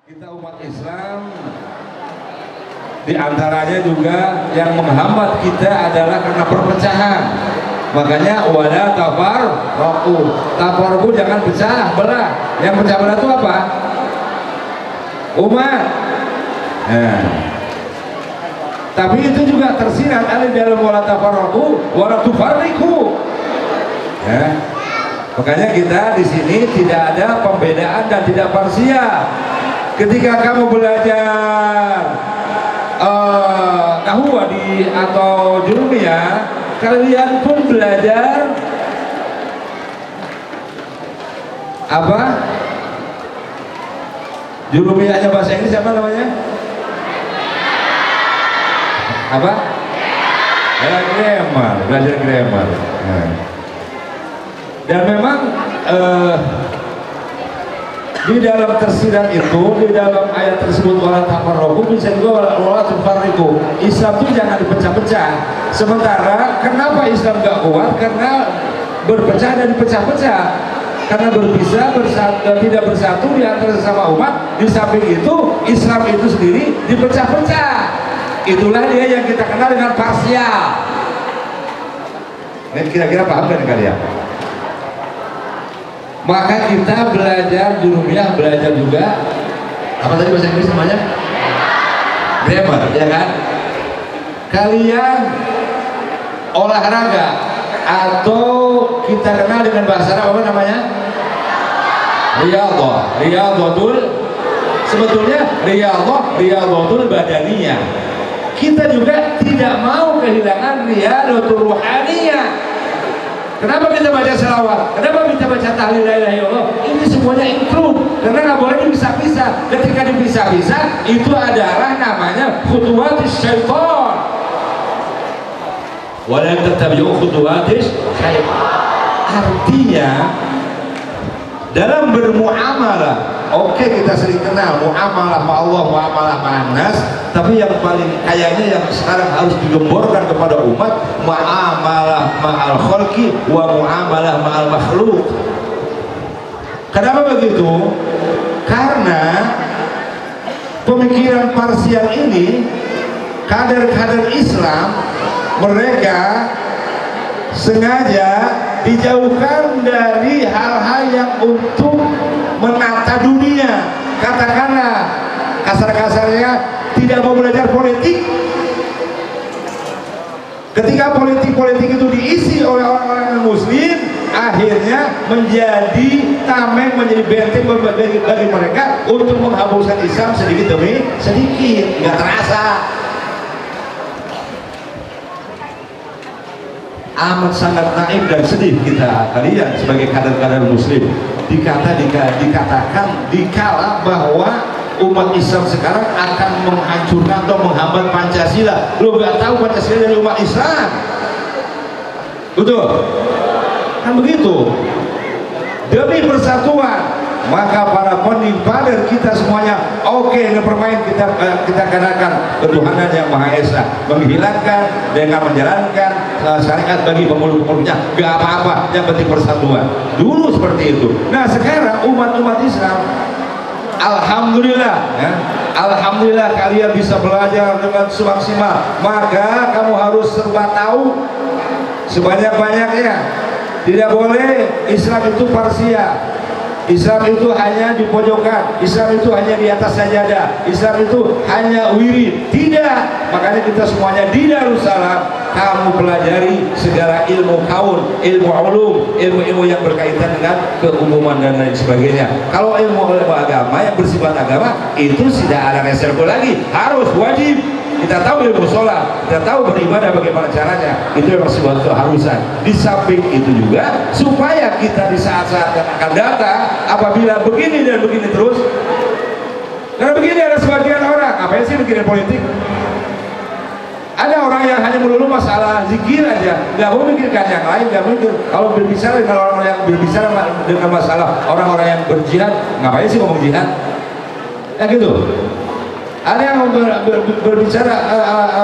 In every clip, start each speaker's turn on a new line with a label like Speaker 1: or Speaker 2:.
Speaker 1: Kita umat Islam di antaranya juga yang menghambat kita adalah karena perpecahan. Makanya wala tafarraqu. Tafarraqu jangan pecah belah. Yang pecah belah itu apa? Umat. Nah. Tapi itu juga tersirat ada dalam wala tafarraqu wala tufarriqu. Ya. Makanya kita di sini tidak ada pembedaan dan tidak parsial. Ketika kamu belajar kahwadi atau jurumiyah, kalian pun belajar apa? Jurumiyahnya bahasa Inggris apa namanya? Apa? Grammar, belajar grammar. Nah. Dan memang di dalam tersirat itu, di dalam ayat tersebut wala tafarraqu bisa juga wala tufarriqu. Islam itu jangan dipecah-pecah. Sementara kenapa Islam gak kuat? Karena berpecah dan dipecah-pecah. Karena berpisah, tidak bersatu di antara sesama umat. Di samping itu, Islam itu sendiri dipecah-pecah. Itulah dia yang kita kenal dengan parsial. Ini kira-kira paham kan kalian? Maka kita belajar jurumiyah, belajar juga apa tadi bahasa Inggris namanya? Grammar, ya kan? Kalian olahraga atau kita kenal dengan bahasa Arab apa namanya? Riyadhah, riyadhatul. Sebetulnya riyadhatul badaniyah. Kita juga tidak mau kehilangan riyadhatul ruhaniyah. Kenapa kita baca selawat? Kenapa kita baca tahlil la ilaha illallah? Ini semuanya include, karena nggak boleh dipisah-pisah. Ketika dipisah-pisah, itu adalah namanya khutuwatis syaitan. Wala tattabi'u khutuwatis syaitan. Artinya dalam bermuamalah, oke, kita sering kenal muamalah sama Allah, muamalah sama nas, tapi yang paling kayaknya yang sekarang harus digemborkan kepada umat, muamalah ma'al khalqi wa muamalah ma'al makhluk. Kenapa begitu? Karena pemikiran parsial ini, kader-kader Islam mereka sengaja dijauhkan dari hal-hal yang untuk menata dunia. Katakanlah kasar-kasarnya tidak mau belajar politik. Ketika politik-politik itu diisi oleh orang-orang muslim, akhirnya menjadi tameng, menjadi benteng bagi mereka untuk menghapuskan Islam sedikit demi sedikit, nggak terasa. Amat sangat naif dan sedih kita kalian sebagai kader-kader muslim dikatakan dikala bahwa umat Islam sekarang akan menghancurkan atau menghambat Pancasila. Lo gak tahu Pancasila dari umat Islam, betul kan? Begitu demi persatuan, maka para penimpa kita semuanya oke, bermain kita katakan ketuhanan yang Maha Esa, menghilangkan dengan menjalankan syariat bagi pemeluk-pemeluknya, gak apa-apa, yang penting persatuan. Dulu seperti itu. Nah sekarang umat-umat Islam, alhamdulillah ya, alhamdulillah kalian bisa belajar dengan semaksimal. Maka kamu harus serba tahu sebanyak-banyaknya. Tidak boleh Islam itu parsial. Islam itu hanya di pojokan, Islam itu hanya di atas sajadah, Islam itu hanya wirid. Tidak. Makanya kita semuanya di Darussalam, kamu pelajari segala ilmu kaun, ilmu ulum, ilmu-ilmu yang berkaitan dengan keumuman dan lain sebagainya. Kalau ilmu agama yang bersifat agama itu tidak ada reserve lagi, harus wajib. Kita tahu ilmu sholat, kita tahu beribadah bagaimana caranya, itu memang sebuah keharusan. Di samping itu juga supaya kita di saat-saat yang akan datang, apabila begini dan begini terus, karena begini ada sebagian orang, apa sih bikin politik? Ada orang yang hanya melulu masalah zikir aja, nggak mau mikirkan yang lain, nggak mikir. Kalau berbicara dengan orang yang berbicara dengan masalah orang-orang yang berjihad, ngapain sih ngomong jihad? Ya gitu. Ada yang berbicara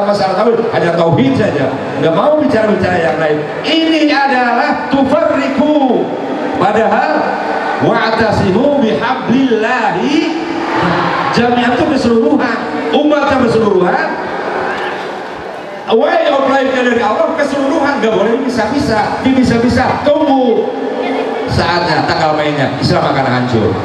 Speaker 1: masalah tauhid, hanya tauhid saja, nggak mau bicara-bicara yang lain. Ini adalah tufarriqu. Padahal wa'tasimu bihablillahi Jamiah itu keseluruhan, umatnya keseluruhan. Way of life-nya dari Allah keseluruhan, gak boleh bisa-bisa. Tunggu saatnya, tanggal mainnya, Islam akan hancur.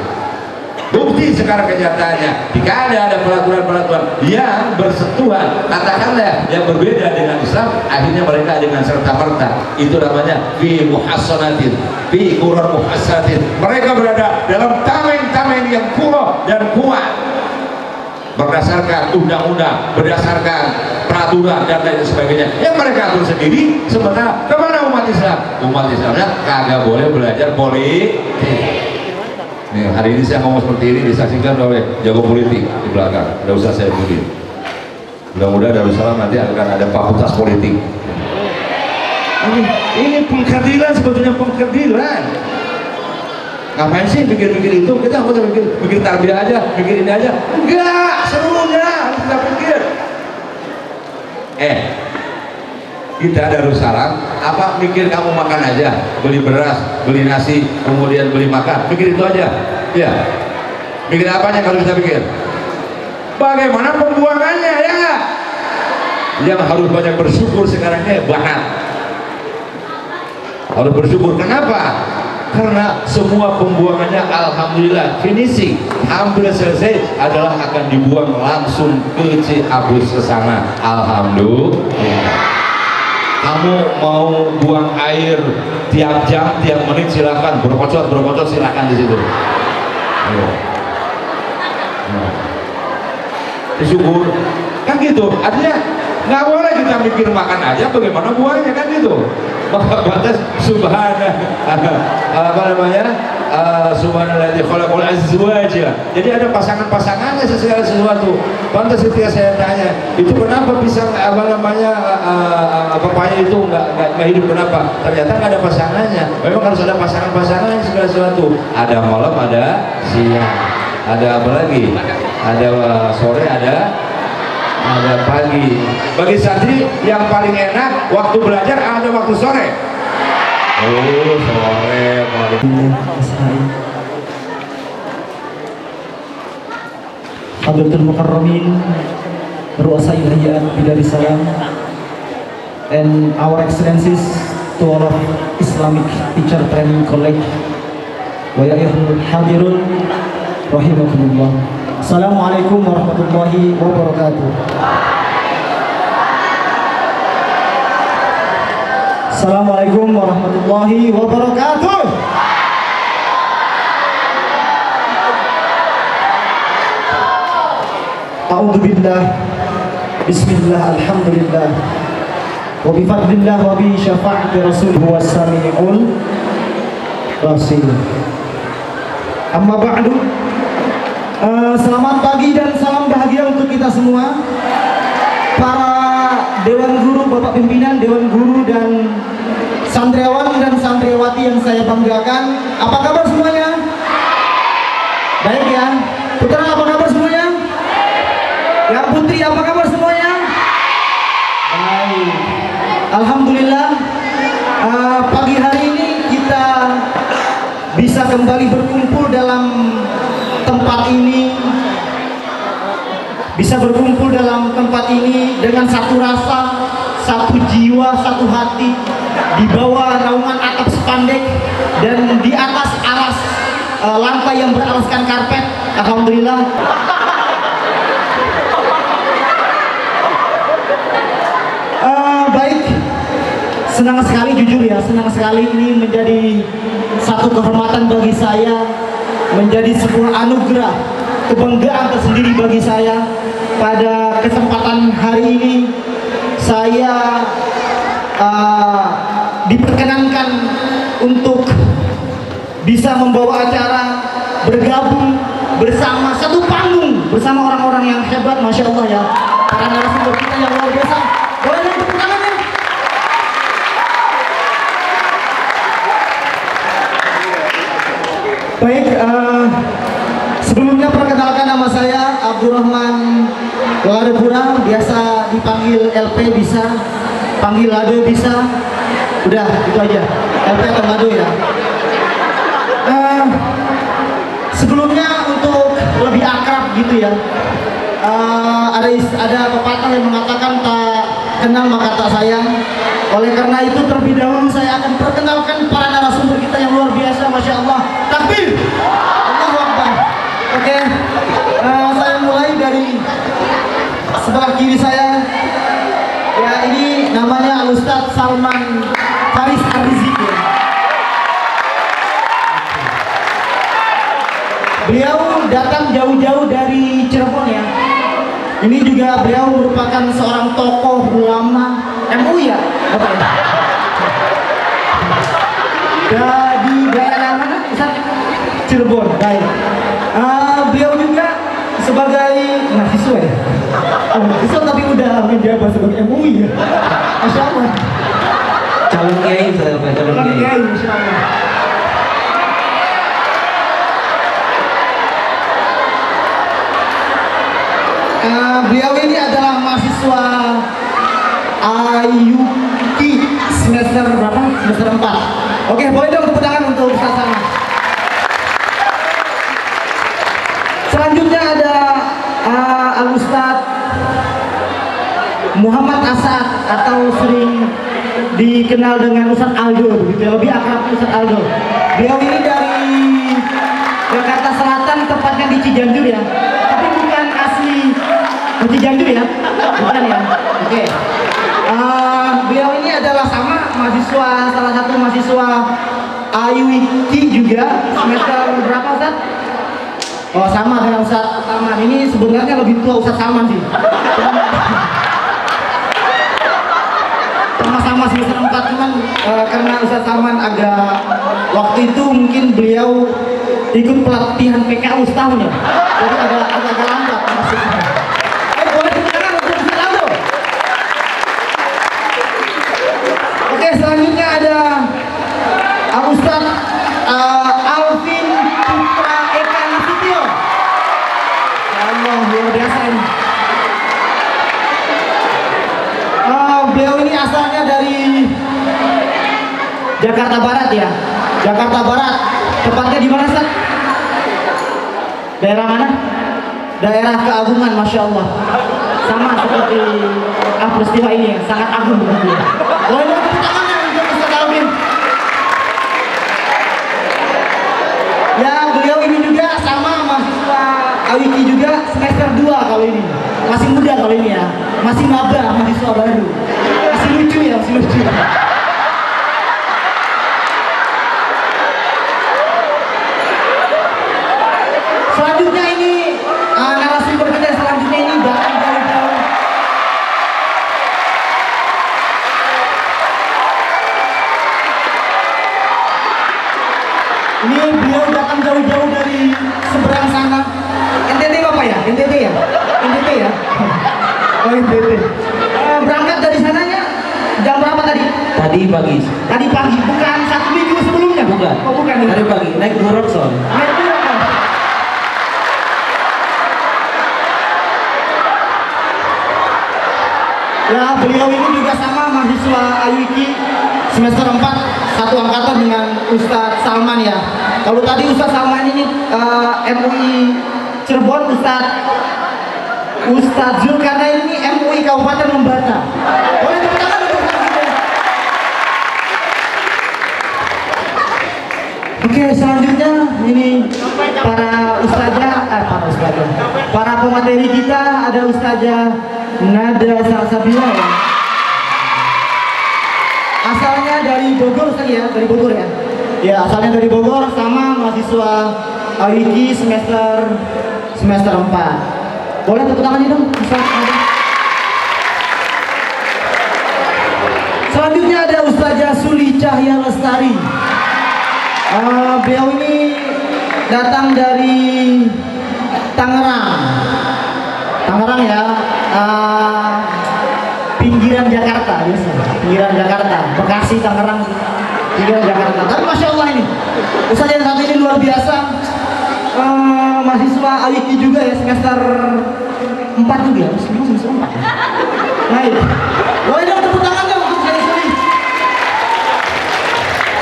Speaker 1: Bukti sekarang kenyataannya, jika ada peraturan-peraturan yang bersentuhan, katakanlah yang berbeda dengan Islam, akhirnya mereka dengan serta-merta, itu namanya fi muhassanatin, fi quran muhassanatin, mereka berada dalam tameng-tameng yang kuat dan kuat, berdasarkan undang-undang, berdasarkan peraturan dan lain sebagainya yang mereka atur sendiri. Sementara kemana umat Islam? Umat Islamnya kagak boleh belajar politik. Nih, hari ini saya ngomong seperti ini disaksikan oleh jago politik di belakang. Tidak usah saya sebutkan. Mudah-mudahan Darussalam nanti akan ada fakultas politik. Ini pengkadilan, sebetulnya pengkadilan. Ngapain sih pikir-pikir itu? Kita nggak usah pikir tarbiyah aja, pikir ini aja. Enggak, seluruhnya harus kita pikir. Kita Darussalam, apa mikir kamu makan aja, beli beras, beli nasi, kemudian beli makan, mikir itu aja, ya. Mikir apanya kalau kita pikir? Bagaimana pembuangannya, ya nggak? Yang harus banyak bersyukur sekarang banget. Harus bersyukur, kenapa? Karena semua pembuangannya alhamdulillah finishing, hampir selesai, adalah akan dibuang langsung ke Ciamplas ke sana. Alhamdulillah. Kamu mau buang air tiap jam, tiap menit, silakan, berkocot silakan di situ. Disyukur, kan gitu. Artinya nggak boleh kita mikir makan aja, bagaimana buahnya, kan gitu. Maka batas subhanalladzi khalaqal azwaja. Jadi ada pasangan-pasangannya segala sesuatu. Pantas ketika saya tanya, itu kenapa pisang pepaya itu nggak hidup, kenapa? Ternyata nggak ada pasangannya. Memang harus ada pasangan-pasangan segala sesuatu. Ada malam, ada siang, ada apa lagi? Ada sore, ada pagi. Bagi santri yang paling enak waktu belajar ada waktu sore. Sore.
Speaker 2: Hadratul Mukarramin, Ru'asa Ilahiyat Darussalam, and our excellencies to all of Islamic Teacher Training College, wa ya ayyuhal hadirun rahimakumullah. Assalamualaikum warahmatullahi wabarakatuh. Assalamualaikum warahmatullahi wabarakatuh. A'udzubillah, bismillah, alhamdulillah, wa bifadlillah wa bi syafa'ati rasulih was-sami'ul basir. Amma ba'du. Selamat pagi dan salam bahagia untuk kita semua, para Dewan Guru, Bapak Pimpinan Dewan Guru, dan santriawan dan santriwati yang saya banggakan. Apa kabar semuanya? Baik ya. Putra, apa kabar semuanya? Ya, putri, apa kabar semuanya? Baik. Alhamdulillah, pagi hari ini kita bisa kembali berkumpul dalam tempat ini, bisa berkumpul dalam tempat ini dengan satu rasa, satu jiwa, satu hati, di bawah naungan atap spandek dan di atas alas lantai yang beralaskan karpet. Alhamdulillah. Baik, senang sekali, jujur ya, senang sekali. Ini menjadi satu kehormatan bagi saya, menjadi sebuah anugerah, kebanggaan tersendiri bagi saya. Pada kesempatan hari ini saya diperkenankan untuk bisa membawa acara, bergabung bersama satu panggung bersama orang-orang yang hebat, masya Allah ya, para narasumber kita yang luar biasa. Boleh dong tepuk tangannya? Baik, sebelumnya perkenalkan, nama saya Abdurrahman Wadepura, biasa dipanggil LP, bisa panggil Lado, bisa. Udah, itu aja, LP atau Lado ya. Sebelumnya untuk lebih akrab gitu ya. Ada pepatah yang mengatakan tak kenal maka tak sayang. Oleh karena itu terlebih dahulu saya akan perkenalkan para narasumber kita yang luar biasa, masya Allah. Takbir, Allahu Akbar. Oke, saya mulai dari sebelah kiri saya. Ya, ini namanya Ustadz Salman Faris Arzik ya. Beliau datang jauh-jauh dari Cirebon ya. Ini juga beliau merupakan seorang tokoh ulama MUI ya, apa ya? Di daerah mana? Ustaz? Cirebon. Baik. Beliau juga sebagai mahasiswa ya. Mahasiswa tapi udah menjabat sebagai MUI ya. Masya Allah.
Speaker 3: Calon kiai, calon kiai.
Speaker 2: Masya Allah. Beliau ini adalah mahasiswa IUK semester berapa? Semester 4. Oke, boleh dong tepuk tangan untuk Ustaz Salman. Selanjutnya ada Al-Ustaz Muhammad Asad atau sering dikenal dengan Ustaz Aldo, gitu ya, lebih akrab Ustaz Aldo. Beliau ini dari Jakarta Selatan, tepatnya di Cijanjur ya. Tapi bukan asli Cijanjur ya, bukan ya. Oke. Beliau ini adalah sama mahasiswa, salah satu mahasiswa IUIK juga, semester berapa Ustaz? Oh, sama dengan Ustaz Salman. Ini sebenarnya lebih tua Ustaz Salman sih. Sama-sama semester 4, cuman karena Ustaz Salman agak waktu itu mungkin beliau ikut pelatihan PKU setahun ya. Jadi agak lambat masuknya. Boleh dikatakan untuk Ustaz Aldo. Oke, selanjutnya ada Ustaz Alvin Putra Eka Nasution. Ya Allah, luar biasa ini. Beliau ini asalnya dari Jakarta Barat ya. Jakarta Barat. Tepatnya di mana, Ustaz? Daerah mana? Daerah Keagungan, masya Allah. Sama seperti peristiwa ini ya, sangat agung begitu. Boleh dong tepuk tangannya untuk Ustaz Alvin. Ya, beliau ini juga sama mahasiswa Awiki juga semester 2 kalau ini. Masih muda kalau ini ya. Masih maba, mahasiswa baru. Masih lucu ya, masih lucu. Selanjutnya ini narasumber kita selanjutnya ini datang jauh-jauh. Ini beliau datang jauh-jauh dari seberang sana. NTT Bapak ya? NTT ya? NTT ya? Oh, NTT. Berangkat dari sananya jam berapa tadi?
Speaker 3: Tadi pagi.
Speaker 2: Tadi pagi, bukan 1 minggu sebelumnya?
Speaker 3: Bukan.
Speaker 2: Oh, bukan.
Speaker 3: Tadi pagi naik Durokson.
Speaker 2: Naik Durokson. Ya, beliau ini juga sama mahasiswa IUIK semester 4, satu angkatan dengan Ustadz Salman ya. Kalau tadi Ustadz Salman ini MUI Cirebon, Ustadz Zulkarnain ini MUI Kabupaten Lembata. Boleh tepuk tangan untuk kita. Oke, selanjutnya ini para pemateri kita, ada Ustazah Nada Salsabila ya. Asalnya dari Bogor Ustaz ya, dari Bogor ya. Ya, asalnya dari Bogor, sama mahasiswa IUIK semester 4. Boleh tepuk tangannya dong, Ustaz. Selanjutnya ada Ustazah Suli Cahya Lestari. Beliau ini datang dari Tangerang ya, pinggiran Jakarta biasa, pinggiran Jakarta, Bekasi, Tangerang, pinggiran Jakarta. Tapi masya Allah ini, Ustaz yang satu ini luar biasa, mahasiswa IUIK juga ya, semester 4 juga, semester 4 ya. Baik, boleh dong tepuk tangan dong untuk saya Suli.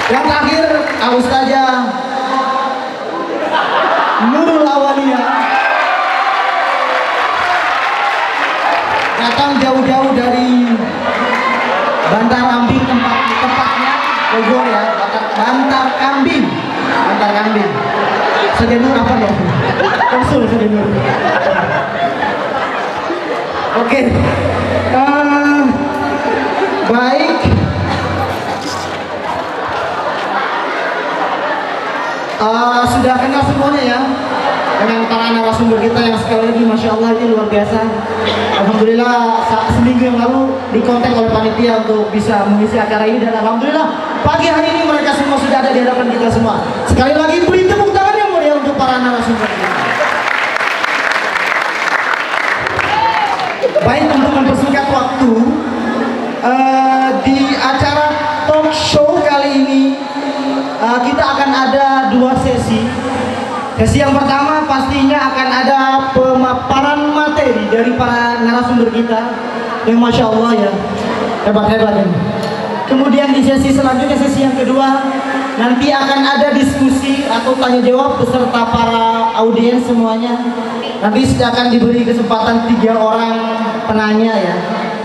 Speaker 2: Yang terakhir, Ustazah Nurul Awaliyah. datang jauh-jauh dari Bantar Kambing tempatnya Bogor ya, Bantar Kambing. Sedenur apa dong? Konsul sedenur. Oke. Baik. Sudah kenal semuanya ya dengan para narasumber kita yang sekali lagi Masya Allah ini luar biasa. Alhamdulillah seminggu yang lalu dikontak oleh panitia untuk bisa mengisi acara ini, dan Alhamdulillah pagi hari ini mereka semua sudah ada di hadapan kita semua. Sekali lagi beri tepuk tangan yang mulia untuk para narasumber kita. Baik, untuk mempersingkat waktu, di acara talk show kali ini kita akan ada 2 sesi. Sesi yang pertama pastinya akan ada pemaparan materi dari para narasumber kita yang Masya Allah ya, hebat-hebat ya. Kemudian di sesi selanjutnya, sesi yang kedua, nanti akan ada diskusi atau tanya jawab beserta para audiens semuanya. Nanti akan diberi kesempatan 3 orang penanya ya.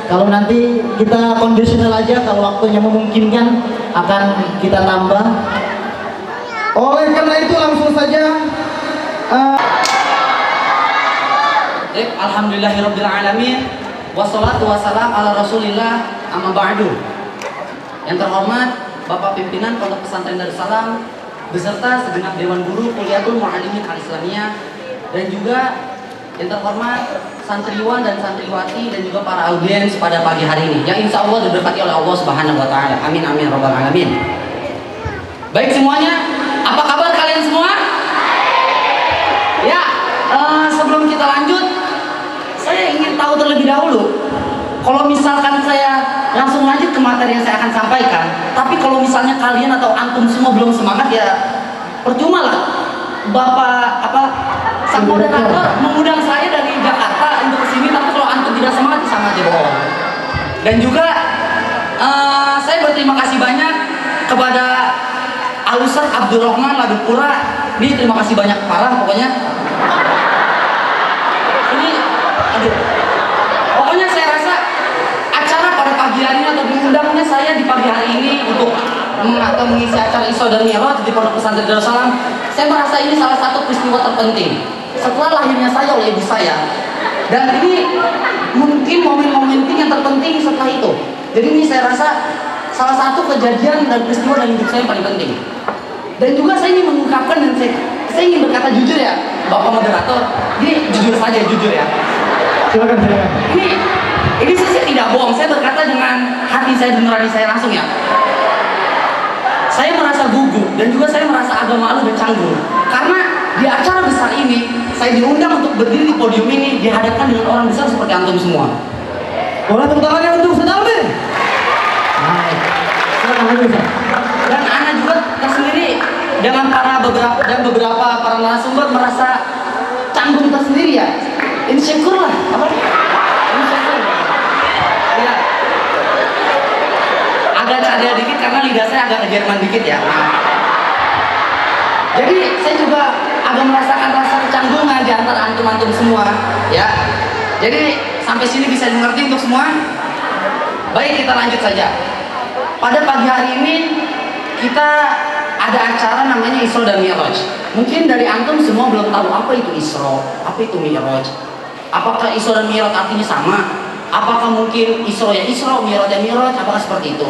Speaker 2: Kalau nanti kita kondisional aja, kalau waktunya memungkinkan akan kita tambah. Oleh karena itu langsung saja.
Speaker 4: Alhamdulillahirabbil alamin, wassalatu wassalam ala Rasulillah, amma ba'du. Yang terhormat Bapak Pimpinan Pondok Pesantren Darussalam beserta segenap Dewan Guru Kuliatul Muallimin Al-Islamiyah, dan juga yang terhormat santriwan dan santriwati dan juga para audiens pada pagi hari ini yang insya Allah diberkati oleh Allah Subhanahu wa Ta'ala. Amin amin rabbal alamin. Baik semuanya, apa kabar kalian semua? Ya, sebelum kita lanjut, saya ingin tahu terlebih dahulu. Kalau misalkan saya langsung lanjut ke materi yang saya akan sampaikan, tapi kalau misalnya kalian atau antum semua belum semangat, ya percuma lah. Bapak sang moderator mengundang saya dari Jakarta untuk kesini, tapi kalau antum tidak semangat, sama aja bohong. Dan juga saya berterima kasih banyak kepada Al-Ustaz Abdurrahman Ladukura. Ini terima kasih banyak parah pokoknya. Ini aduh. Pokoknya saya rasa acara pada pagi hari ini atau diundangnya saya di pagi hari ini untuk mengisi acara Isra dan Mi'raj di Pondok Pesantren Darussalam. Saya merasa ini salah satu peristiwa terpenting setelah lahirnya saya oleh ibu saya. Dan ini mungkin momen-momen yang terpenting setelah itu. Jadi ini saya rasa salah satu kejadian dan peristiwa dalam hidup saya yang paling penting. Dan juga saya ingin mengungkapkan, dan saya ingin berkata jujur ya, Bapak Moderator. Ini jujur saja, jujur ya.
Speaker 2: Silakan.
Speaker 4: Ini saya tidak bohong, saya berkata dengan hati saya dan nurani saya langsung ya. Saya merasa gugup dan juga saya merasa agak malu dan canggung karena di acara besar ini saya diundang untuk berdiri di podium ini dihadapkan dengan orang besar seperti antum semua.
Speaker 2: Boleh tepuk tangannya untuk Ustaz Almin.
Speaker 4: Dan Ana juga tersendiri dengan beberapa para narasumber merasa canggung tersendiri ya. Insecure lah, insecure. Ya. Agak cadel dikit karena lidah saya agak ke Jerman dikit ya. Jadi saya juga agak merasakan rasa kecanggungan di antara antum-antum semua ya. Jadi sampai sini bisa dimengerti untuk semua. Baik, kita lanjut saja. Pada pagi hari ini kita ada acara namanya Isra dan Mi'raj. Mungkin dari antum semua belum tahu apa itu Isra, apa itu Mi'raj. Apakah Isra dan Mi'raj artinya sama? Apakah mungkin Isra ya Isra, Mi'raj ya Mi'raj, apakah seperti itu?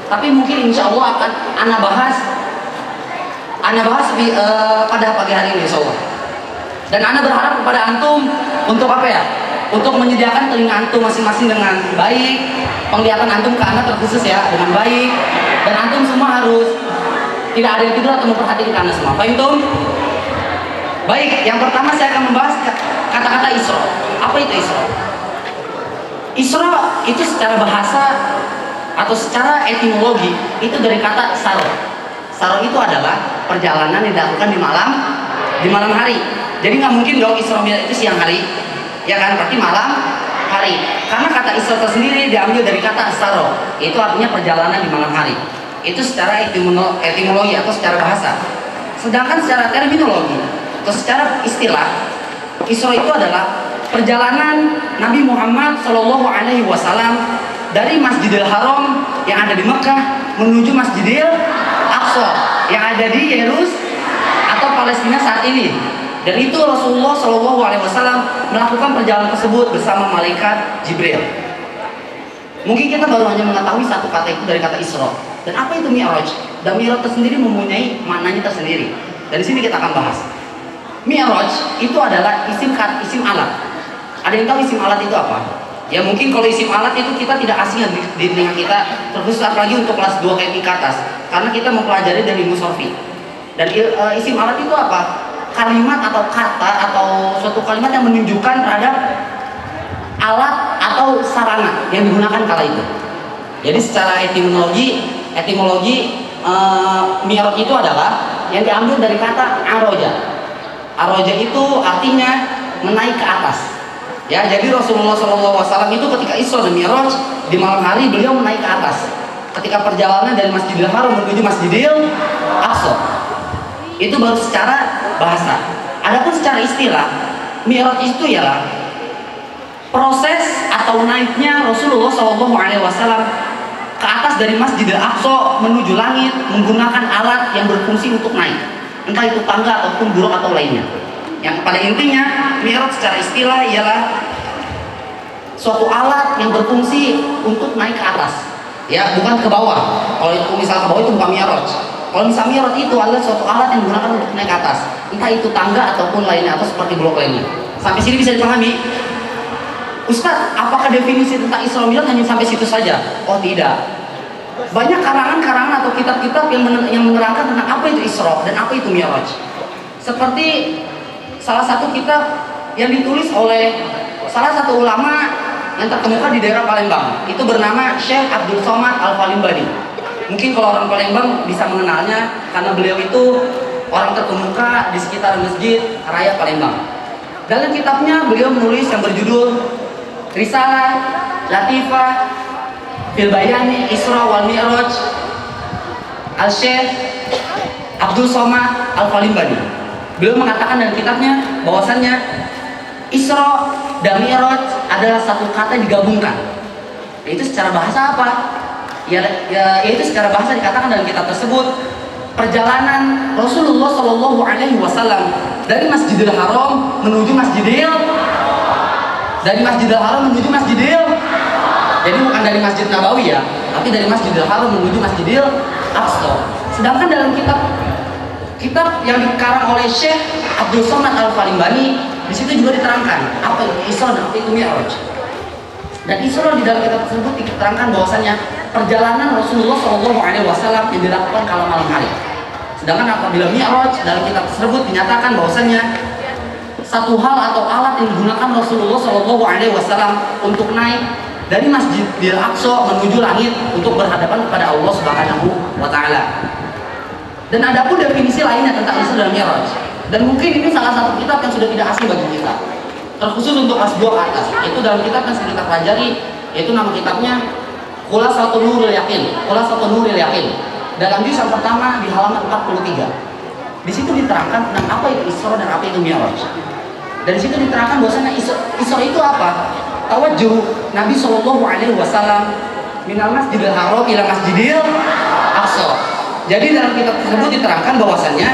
Speaker 4: Tapi mungkin insya Allah akan Ana bahas pada pagi hari ini insya Allah. Dan Ana berharap kepada antum untuk apa ya? Untuk menyediakan telinga antum masing-masing dengan baik, penglihatan antum ke Ana terkhusus ya dengan baik, dan antum semua harus tidak ada yang tidur atau memperhatikan Ana semua. Paham antum? Baik, yang pertama saya akan membahas kata-kata Isra. Apa itu Isra? Isra itu secara bahasa atau secara etimologi itu dari kata saro. Saro itu adalah perjalanan yang dilakukan di malam hari. Jadi nggak mungkin dong Isra Mi'raj itu siang hari, ya kan? Berarti malam hari. Karena kata Isra tersendiri diambil dari kata saro, itu artinya perjalanan di malam hari. Itu secara etimologi atau secara bahasa. Sedangkan secara terminologi atau secara istilah, Isra itu adalah perjalanan Nabi Muhammad Shallallahu Alaihi Wasallam dari Masjidil Haram yang ada di Mekah menuju Masjidil Aqsa yang ada di Yerusalem atau Palestina saat ini. Dan itu Rasulullah Shallallahu Alaihi Wasallam melakukan perjalanan tersebut bersama malaikat Jibril. Mungkin kita baru hanya mengetahui satu kata itu dari kata Isra. Dan apa itu Mi'raj? Dan Mi'raj tersendiri mempunyai maknanya tersendiri. Dan di sini kita akan bahas. Mi'raj itu adalah isim alat. Ada yang tahu isim alat itu apa? Ya mungkin kalau isim alat itu kita tidak asing di telinga kita, terkhusus apalagi untuk kelas 2 KMI ke atas, karena kita mempelajari dari ilmu sorfi. Dan isim alat itu apa? Kalimat atau kata atau suatu kalimat yang menunjukkan terhadap alat atau sarana yang digunakan kala itu. Jadi secara etimologi Mi'raj itu adalah yang diambil dari kata aroja. Aroja itu artinya menaik ke atas. Ya, jadi Rasulullah SAW itu ketika Isra dan Mi'raj di malam hari beliau menaik ke atas. Ketika perjalanan dari Masjidil Haram menuju Masjidil Aqsa. Itu baru secara bahasa. Adapun secara istilah, Mi'raj itu ialah proses atau naiknya Rasulullah SAW ke atas dari Masjidil Aqsa menuju langit menggunakan alat yang berfungsi untuk naik, entah itu tangga ataupun buruk atau lainnya. Yang pada intinya Mi'raj secara istilah ialah suatu alat yang berfungsi untuk naik ke atas, ya, bukan ke bawah. Kalau itu misal ke bawah itu bukan Mi'raj. Kalau misal Mi'raj itu adalah suatu alat yang digunakan untuk naik ke atas, entah itu tangga ataupun lainnya atau seperti blok lainnya. Sampai sini bisa dipahami? Ustaz, apakah definisi tentang Isra Mi'raj hanya sampai situ saja? Oh tidak. Banyak karangan-karangan atau kitab-kitab yang menerangkan tentang apa itu Isra dan apa itu Mi'raj. Seperti salah satu kitab yang ditulis oleh salah satu ulama yang terkemuka di daerah Palembang, itu bernama Syekh Abdul Somad Al-Falimbani. Mungkin kalau orang Palembang bisa mengenalnya karena beliau itu orang terkemuka di sekitar Masjid Raya Palembang. Dalam kitabnya beliau menulis yang berjudul Risalah Latifah Fil Bayani Isra wal Mi'raj Al-Syekh Abdul Somad Al-Falimbani. Beliau mengatakan dalam kitabnya bahwasannya Isra dan Mi'raj adalah satu kata yang digabungkan. Itu secara bahasa apa? Yaitu secara bahasa dikatakan dalam kitab tersebut perjalanan Rasulullah Shallallahu Alaihi Wasallam dari Masjidil Haram menuju Masjidil jadi bukan dari Masjid Nabawi ya, tapi dari Masjidil Haram menuju Masjidil Aqsa. Sedangkan dalam kitab yang dikarang oleh Syekh Abdul Somad Al-Falimbani, di situ juga diterangkan apa itu Isra dan apa itu Mi'raj. Dan Isra di dalam kitab tersebut diterangkan bahwasannya perjalanan Rasulullah SAW yang dilakukan kala malam hari. Sedangkan apabila Mi'raj dalam kitab tersebut dinyatakan bahwasannya satu hal atau alat yang digunakan Rasulullah SAW untuk naik dari Masjidil Aqsa menuju langit untuk berhadapan kepada Allah Subhanahu wa Ta'ala. Dan ada pun definisi lainnya tentang Isra dan Mi'raj. Dan mungkin ini salah satu kitab yang sudah tidak asing bagi kita, terkhusus untuk kelas 2 ke atas. Itu dalam kitab yang sedang kita pelajari, yaitu nama kitabnya Khulasatul Nuril Yaqin. Dalam juz yang pertama di halaman 43. Di situ diterangkan tentang apa itu Isra dan apa itu Mi'raj. Dan di situ diterangkan bahwasanya Isra itu apa? Tawajjuh Nabi Shallallahu Alaihi Wasallam minal Masjidil Haram ila Masjidil Aqsa. Jadi dalam kitab tersebut diterangkan bahwasannya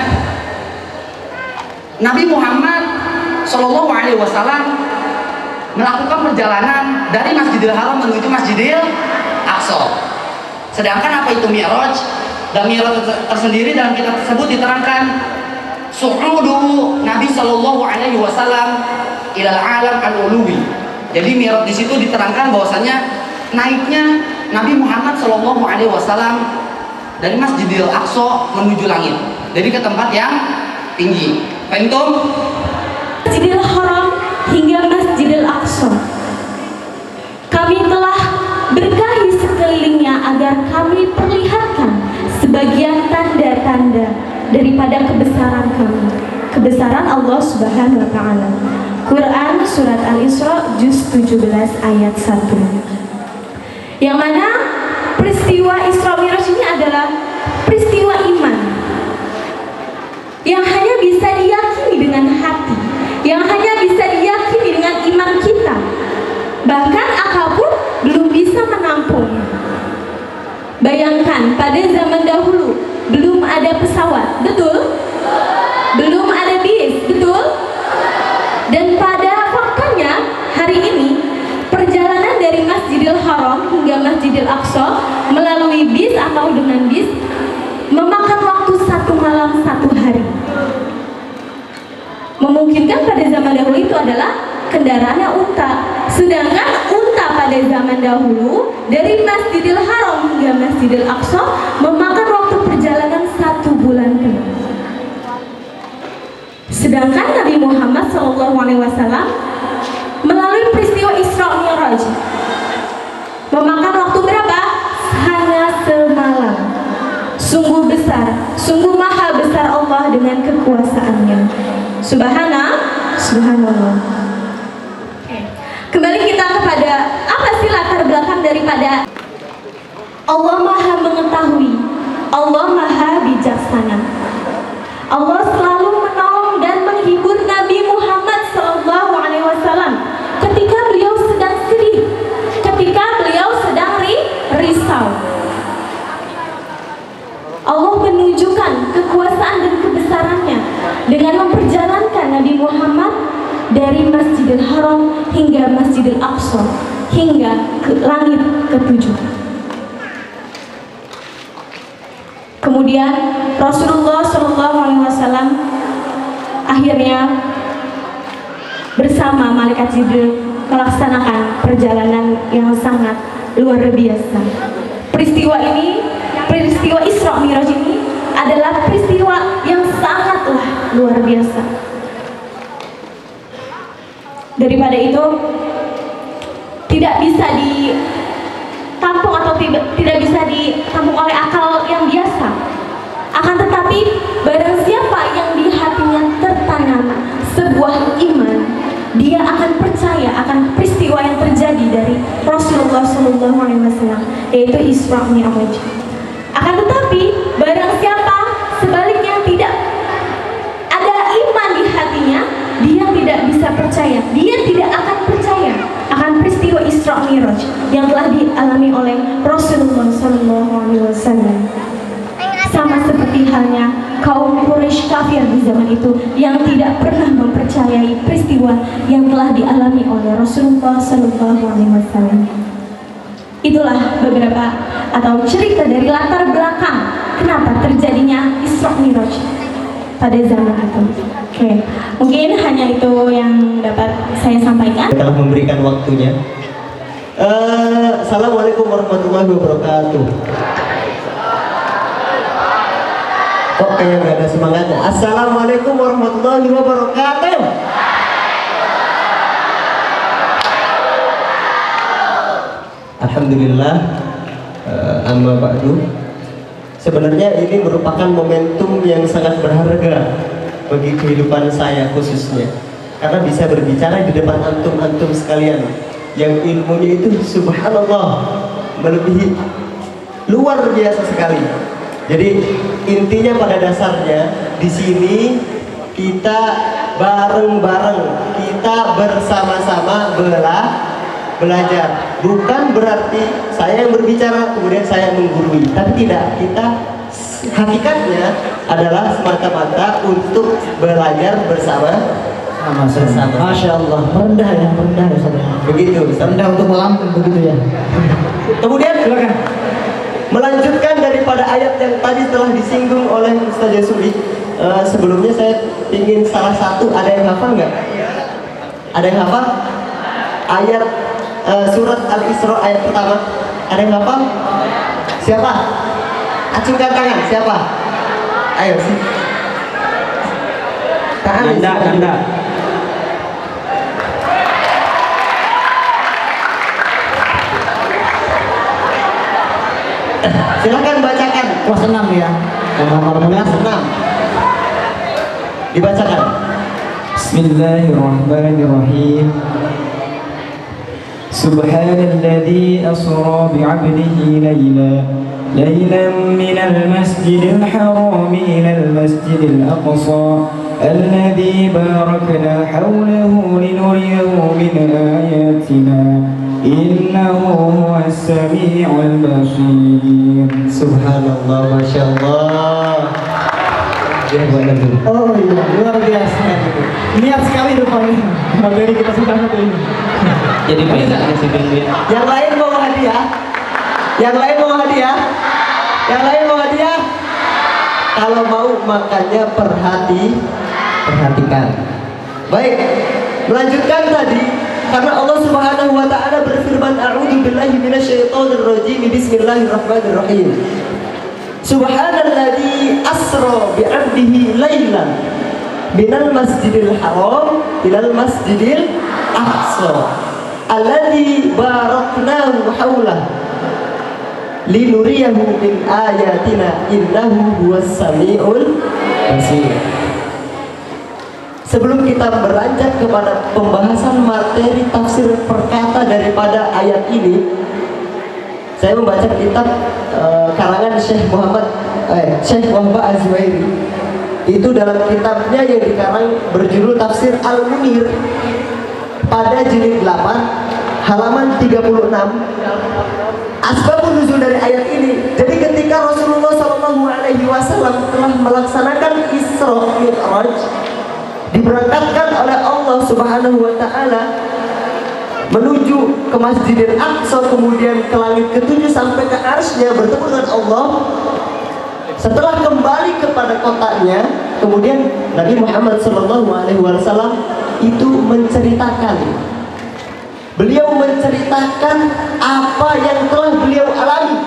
Speaker 4: Nabi Muhammad Shallallahu Alaihi Wasallam melakukan perjalanan dari Masjidil Haram menuju Masjidil Aqsa. Sedangkan apa itu Mi'raj? Dan Mi'raj tersendiri dalam kitab tersebut diterangkan su'udu Nabi Shallallahu Alaihi Wasallam ilal alam al-uluwi. Jadi Mi'raj di situ diterangkan bahwasannya naiknya Nabi Muhammad Shallallahu Alaihi Wasallam dari Masjidil Aqsa menuju langit. Jadi ke tempat yang tinggi. Pentum
Speaker 5: Masjidil Haram hingga Masjidil Aqsa. Kami telah berkahi sekelilingnya agar kami perlihatkan sebagian tanda-tanda daripada kebesaran kami, kebesaran Allah Subhanahu wa Ta'ala. Quran surat Al-Isra juz 17 ayat 1. Yang mana peristiwa Isra Mi'raj ini adalah peristiwa iman yang hanya bisa diyakini dengan hati, yang hanya bisa diyakini dengan iman Bayangkan pada zaman dahulu belum ada pesawat, betul? Belum ada bis, betul? Dan pada faktanya hari ini perjalanan dari Masjidil Haram hingga Masjidil Aqsa melalui bis atau dengan bis memakan waktu 1 malam 1 hari. Memungkinkan pada zaman dahulu itu adalah kendaraannya unta. Sedangkan unta pada zaman dahulu dari Masjidil Haram hingga Masjidil Aqsa memakan waktu perjalanan 1 bulan penuh. Sedangkan Nabi Muhammad SAW melalui peristiwa Isra Mi'raj memakan waktu berapa? Hanya semalam. Sungguh besar, sungguh maha besar Allah dengan kekuasaannya. Subhanallah. Kembali kita kepada apa sih latar belakang daripada Allah maha mengetahui, Allah maha bijaksana. Allah selalu menolong dan menghibur Nabi Muhammad SAW ketika beliau sedang sedih, ketika beliau sedang risau. Allah menunjukkan kekuasaan dan kebesarannya dengan memperjalankan Nabi Muhammad dari Masjidil Haram hingga Masjidil Aqsa hingga ke langit ke-7. Kemudian Rasulullah SAW akhirnya bersama malaikat Jibril melaksanakan perjalanan yang sangat luar biasa. Peristiwa Isra Mi'raj ini adalah peristiwa yang sangatlah luar biasa. Daripada itu tidak bisa ditampung atau tidak bisa ditampung oleh akal yang biasa. Akan tetapi barang siapa yang di hatinya tertanam sebuah iman, dia akan percaya akan peristiwa yang terjadi dari Rasulullah SAW, yaitu Isra Mi'raj. Akan tetapi barang siapa sebaliknya tidak ada iman di hatinya, dia tidak bisa percaya, dia tidak akan percaya akan peristiwa Isra Mi'raj yang telah dialami oleh Rasulullah SAW. Sama seperti halnya kaum Quraisy kafir di zaman itu yang tidak pernah mempercayai peristiwa yang telah dialami oleh Rasulullah SAW. Itulah beberapa atau cerita dari latar belakang kenapa terjadinya Isra Mi'raj pada zaman itu. Oke, mungkin hanya itu yang dapat saya sampaikan.
Speaker 2: Telah memberikan waktunya. Assalamualaikum warahmatullahi wabarakatuh. Kok kayak gak ada semangatnya? Assalamualaikum warahmatullahi wabarakatuh. Alhamdulillah. Amma ba'du. Sebenarnya ini merupakan momentum yang sangat berharga bagi kehidupan saya khususnya, karena bisa berbicara di depan antum-antum sekalian yang ilmunya itu subhanallah melebihi, luar biasa sekali. Jadi intinya pada dasarnya di sini kita bareng-bareng, kita bersama-sama belajar. Bukan berarti saya yang berbicara kemudian saya menggurui, tapi tidak, kita hakikatnya adalah semata-mata untuk belajar bersama. Masya Allah, merendah ya, merendah ya saudara. Begitu, rendah untuk melambung begitu ya. Kemudian silakan melanjutkan daripada ayat yang tadi telah disinggung oleh Ustaz Jasuli. Sebelumnya saya ingin salah satu, ada yang hafal nggak? Ada yang hafal? Ayat surat Al-Isra ayat pertama. Ada yang hafal? Siapa? Acungkan tangan, siapa? Ayo sih.
Speaker 3: Anda.
Speaker 2: Silakan bacakan. Kelas 6 ya. Kelas 6. Dibacakan.
Speaker 6: Bismillahirrahmanirrahim. Subhanalladzi asra bi'abdihi laylan minal masjidil haram ilal masjidil aqsa الذي باركنا حوله لنريه من آياتنا إنه هو السميع البصير.
Speaker 2: Subhanallah, Masya Allah. Oh iya, luar biasa. Niat sekali rupanya materi kita sudah satu ini.
Speaker 3: Jadi beda sih Bang.
Speaker 2: Yang lain mau hadiah? Yang lain mau hadiah? Yang lain mau hadiah? Kalau mau makannya perhatikan. Baik, melanjutkan tadi karena Allah Subhanahu wa taala berfirman a'udzu billahi minasyaitonir rajim bismillahirrahmanirrahim. Subhanalladzi asra bi 'abdihi lailan minal masjidil haram ilal masjidil aqsa alladzi baraknahu haulahu linuriyahu min ayatina innahu huwas samiul basir. Sebelum kita beranjak kepada pembahasan materi tafsir perkata daripada ayat ini, saya membaca kitab karangan Syekh Muhammad Az-Zuhairi. Itu dalam kitabnya yang dikarang berjudul Tafsir Al-Munir pada jilid 8 halaman 36. Asbabun nuzul dari ayat ini. Jadi ketika Rasulullah SAW telah melaksanakan Isra Mi'raj, diberangkatkan oleh Allah Subhanahu wa taala menuju ke Masjidil Aqsa, kemudian ke langit ketujuh sampai ke arsy-Nya bertemu dengan Allah. Setelah kembali kepada kotanya, kemudian Nabi Muhammad SAW itu menceritakan. Beliau menceritakan apa yang telah beliau alami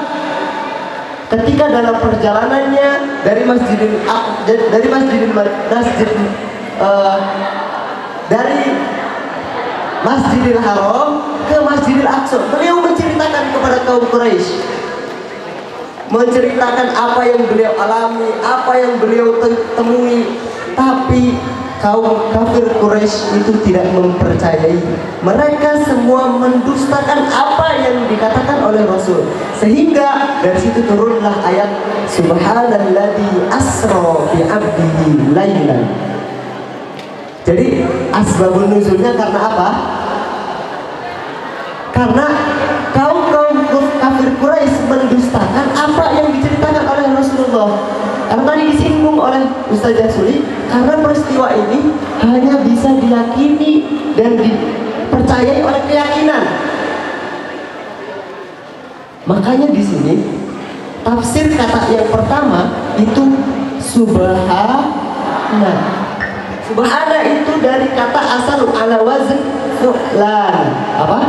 Speaker 2: ketika dalam perjalanannya dari Masjidil Haram ke Masjidil Aqsa. Beliau menceritakan kepada kaum Quraisy, menceritakan apa yang beliau alami, apa yang beliau temui. Tapi kaum kafir Quraisy itu tidak mempercayai. Mereka semua mendustakan apa yang dikatakan oleh Rasul. Sehingga dari situ turunlah ayat Subhanalladzi asra bi 'abdihi lailan. Jadi asbabun nuzulnya karena apa? Karena kaum kafir Quraisy mendustakan apa yang diceritakan oleh Rasulullah. Karena tadi disinggung oleh Ustaz Jasuli, karena peristiwa ini hanya bisa diyakini dan dipercayai oleh keyakinan. Makanya di sini tafsir kata yang pertama itu subhana. Subhana itu dari kata asal ala wazn fu'lan. Apa?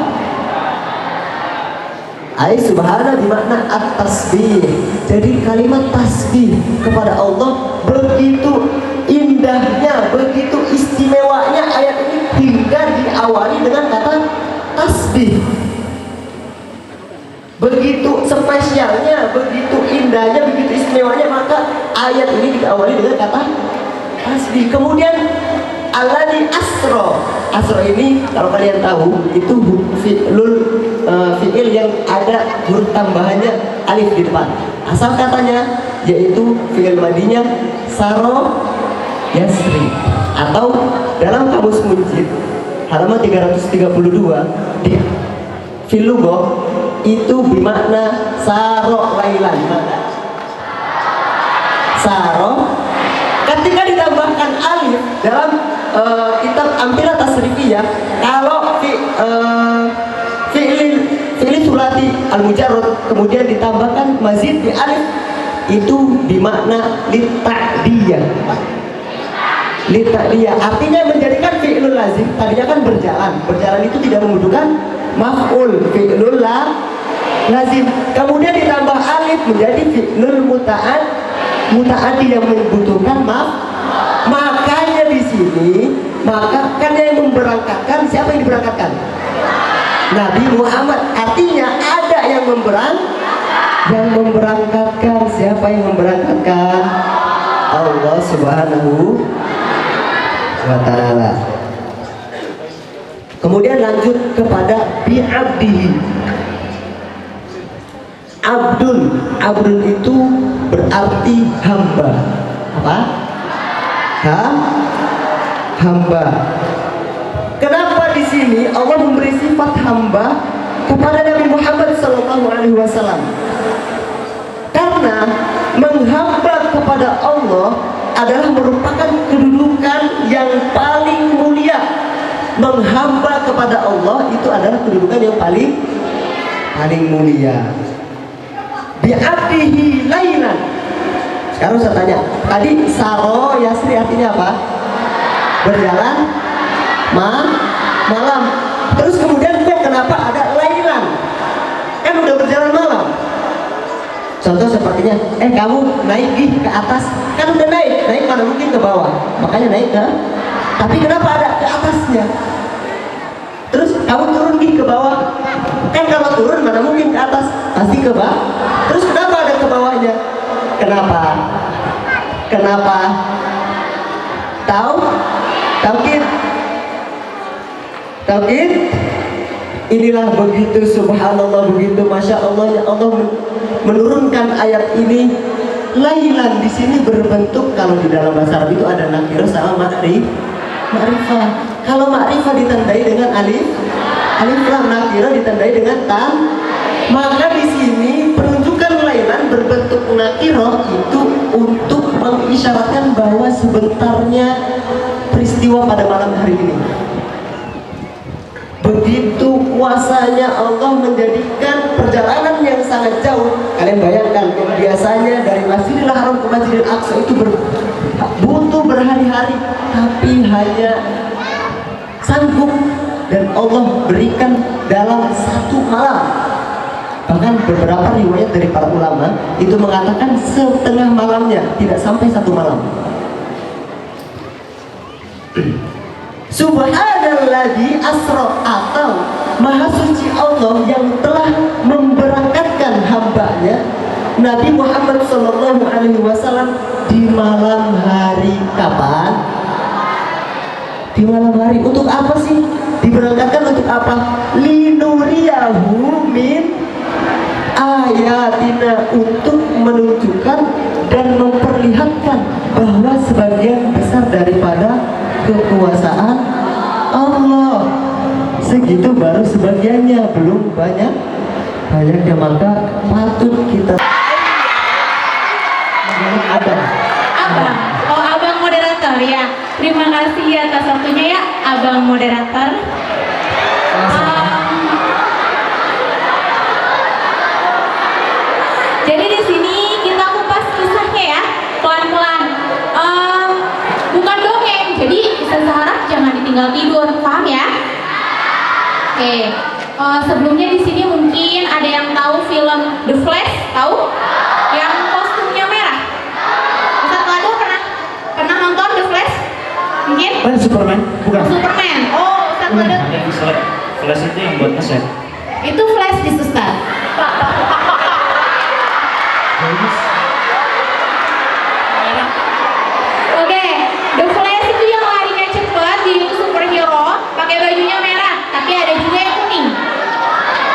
Speaker 2: Ai subhana bermakna at-tasbih. Jadi kalimat tasbih kepada Allah begitu indahnya, begitu istimewanya ayat ini hingga diawali dengan kata tasbih. Begitu spesialnya, begitu indahnya, begitu istimewanya, maka ayat ini diawali dengan kata tasbih. Kemudian alladzi asra. Asra ini kalau kalian tahu itu fi'il yang ada huruf tambahannya alif di depan. Asal katanya yaitu fi'il madinya saro yasri, atau dalam kamus Munjid halaman 332 di fil lughah itu bermakna saro lailan. Saro ketika ditambahkan alif dalam kitab Ampilah Tasrifiyah, kalau fi'il sulati al-mujarrad kemudian ditambahkan mazid di alif itu bermakna lita'diyah. Lita'diyah artinya menjadikan fi'lul lazim, tadinya kan berjalan itu tidak membutuhkan maf'ul, fi'lul lazim, kemudian ditambah alif menjadi fi'lul muta'addi yang membutuhkan makanya di sini maka kan yang memberangkatkan, siapa yang diberangkatkan? Nabi Muhammad. Artinya ada yang memberangkatkan. Siapa yang memberangkatkan? Allah Subhanahu wa ta'ala. Kemudian lanjut kepada bi'abdihi. Abdun itu berarti hamba. Apa? hamba. Kenapa di sini Allah memberi sifat hamba kepada Nabi Muhammad SAW? Karena menghamba kepada Allah adalah merupakan kedudukan yang paling mulia. Menghamba kepada Allah itu adalah kedudukan yang paling mulia. Bi'abdihi lailan. Sekarang saya tanya, tadi Saro Yasri artinya apa? Berjalan malam. Terus kemudian kok kenapa ada lailan? Kan udah berjalan malam. Contoh sepertinya, kamu naik ke atas, kan udah naik mana mungkin ke bawah, makanya naik ke. Tapi kenapa ada ke atasnya? Terus kamu turun ke bawah, kan kalau turun mana mungkin ke atas, pasti ke bawah. Terus kenapa ada ke bawahnya? Kenapa? Tahu? Tauhid. Inilah begitu subhanallah, begitu masya Allah, ya Allah menurunkan ayat ini. Lailan di sini berbentuk, kalau di dalam bahasa Arab itu ada nakirah sama ma'rifah. Kalau ma'rifah ditandai dengan alif lam, nakirah ditandai dengan tan. Maka di sini penunjukan lailan berbentuk nakirah itu untuk mengisyaratkan bahwa sebentarnya peristiwa pada malam hari ini. Begitu kuasanya Allah menjadikan perjalanan yang sangat jauh. Kalian bayangkan, biasanya dari Masjidil Haram ke Masjidil Aqsa itu butuh berhari-hari, tapi hanya sanggup dan Allah berikan dalam satu malam. Bahkan beberapa riwayat dari para ulama itu mengatakan setengah malamnya, tidak sampai satu malam. Subhanalladzi asra, atau maha suci Allah yang telah memberangkatkan hambanya Nabi Muhammad SAW di malam hari. Kapan? Di malam hari. Untuk apa sih diberangkatkan? Untuk apa? Linuriyahu min ayatina, untuk menunjukkan dan memperlihatkan bahwa sebagian besar daripada kekuasaan Allah. Segitu baru sebagiannya, belum banyaknya. Maka patut kita
Speaker 5: Abang. Oh, abang moderator ya. Terima kasih atas waktunya ya, abang moderator. Jadi di sini kita kupas kisahnya ya, pelan-pelan. Bukan dongeng, jadi Ustazah harap jangan ditinggal tidur, paham ya? Oke. Sebelumnya di sini mungkin ada yang tahu film The Flash, tahu? Yang kostumnya merah. Ustaz Lado pernah nonton The Flash? Mungkin?
Speaker 2: Superman? Bukan.
Speaker 5: Superman. Oh, Ustaz Lado.
Speaker 3: Flash itu yang buat ngeset.
Speaker 5: Itu flash di Ustaz. Oke, The Flash itu yang larinya cepat, jadi itu superhero, pakai bajunya merah, tapi ada juga yang kuning.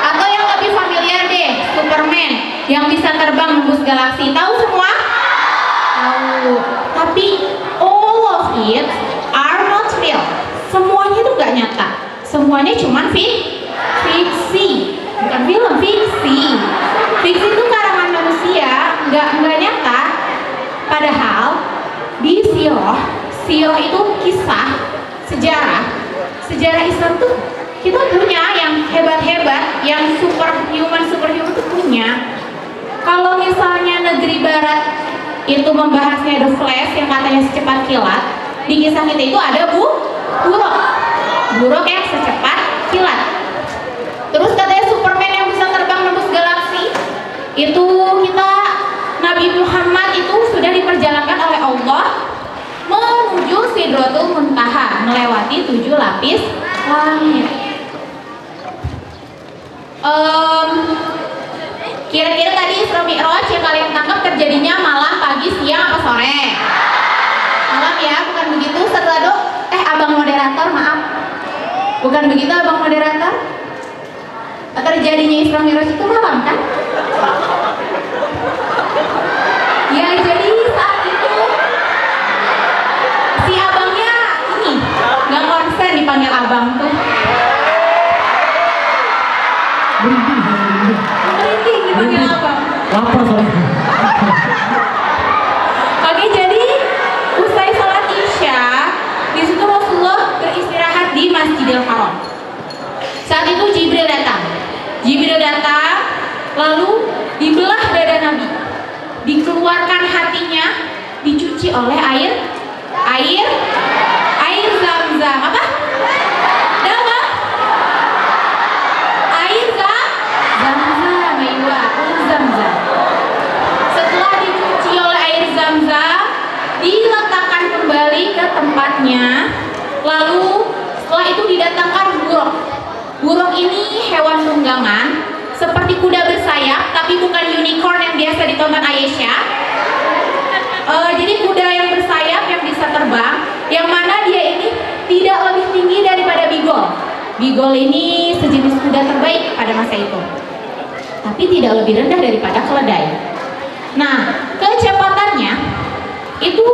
Speaker 5: Atau yang lebih familiar deh, Superman yang bisa terbang nembus galaksi. Tahu semua? Tahu. Tapi all of it are not real. Semuanya itu nggak nyata. Semuanya cuma fiksi. Bukan film, fiksi. Fiksi itu karangan manusia, nggak nyata. Padahal di Sirah itu kisah sejarah Islam tuh kita punya yang hebat-hebat, yang superhuman tuh punya. Kalau misalnya negeri barat itu membahasnya The Flash yang katanya secepat kilat, di kisah kita itu ada buruk yang secepat kilat. Terus katanya Superman yang bisa terbang nembus galaksi, itu kita Nabi Muhammad itu sudah diperjalankan oleh Allah menuju Sidratul Muntaha, melewati 7 lapis langit. Kira-kira tadi Isra Mi'raj yang kalian tangkap terjadinya malam, pagi, siang, apa sore? Malam ya, bukan begitu? Setelah abang moderator, maaf, bukan begitu abang moderator? Terjadinya Isra Mi'raj itu malam kan? Ya, jadi saat itu si abangnya ini abang tuh. Merinding dipanggil abang.
Speaker 2: Lapar soalnya.
Speaker 5: Oke, jadi usai sholat Isya, di situ Rasulullah beristirahat di Masjidil Haram. Saat itu Jibril datang. Lalu dibelah dada Nabi, dikeluarkan hatinya, dicuci oleh air Zam-Zam. Apa? Apa? Air Zam-Zam, iya, air Zam-Zam. Setelah dicuci oleh air Zam-Zam, diletakkan kembali ke tempatnya. Lalu setelah itu didatangkan buruk. Buruk ini hewan tunggangan seperti kuda bersayap, tapi bukan unicorn yang biasa ditonton Aisyah. Jadi kuda yang bersayap yang bisa terbang, yang mana dia ini tidak lebih tinggi daripada bigol. Bigol ini sejenis kuda terbaik pada masa itu, tapi tidak lebih rendah daripada keledai. Nah, kecepatannya itu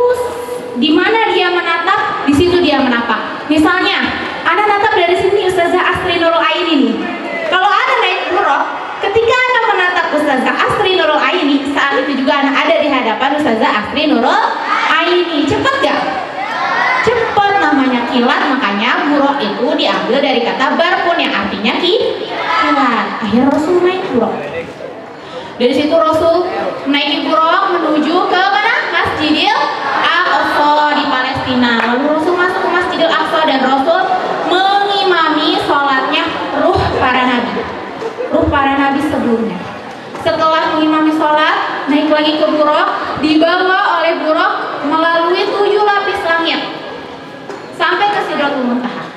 Speaker 5: di mana dia menatap, di situ dia menapak. Misalnya, Anda natap dari sini Ustazah Astri Nurul Aini nih. Kalau Anda naik buruk, ketika Anda menatap Ustazah Astri Nurul Aini, saat itu juga Anda ada di hadapan Ustazah Astri Nurul Aini. Cepat gak? Cepat, namanya kilat. Makanya buruk itu diambil dari kata barkun yang artinya kilat. Akhirnya Rasul naik buruk. Dari situ Rasul menaiki buruk menuju ke mana? Masjidil Aqsa di Palestina. Lalu Rasul masuk ke Masjidil Aqsa dan Rasul mengimami sholatnya ruh para nabi sebelumnya. Setelah mengimami sholat, naik lagi ke buruk, dibawa oleh buruk melalui 7 lapis langit sampai ke Sidratul Muntaha.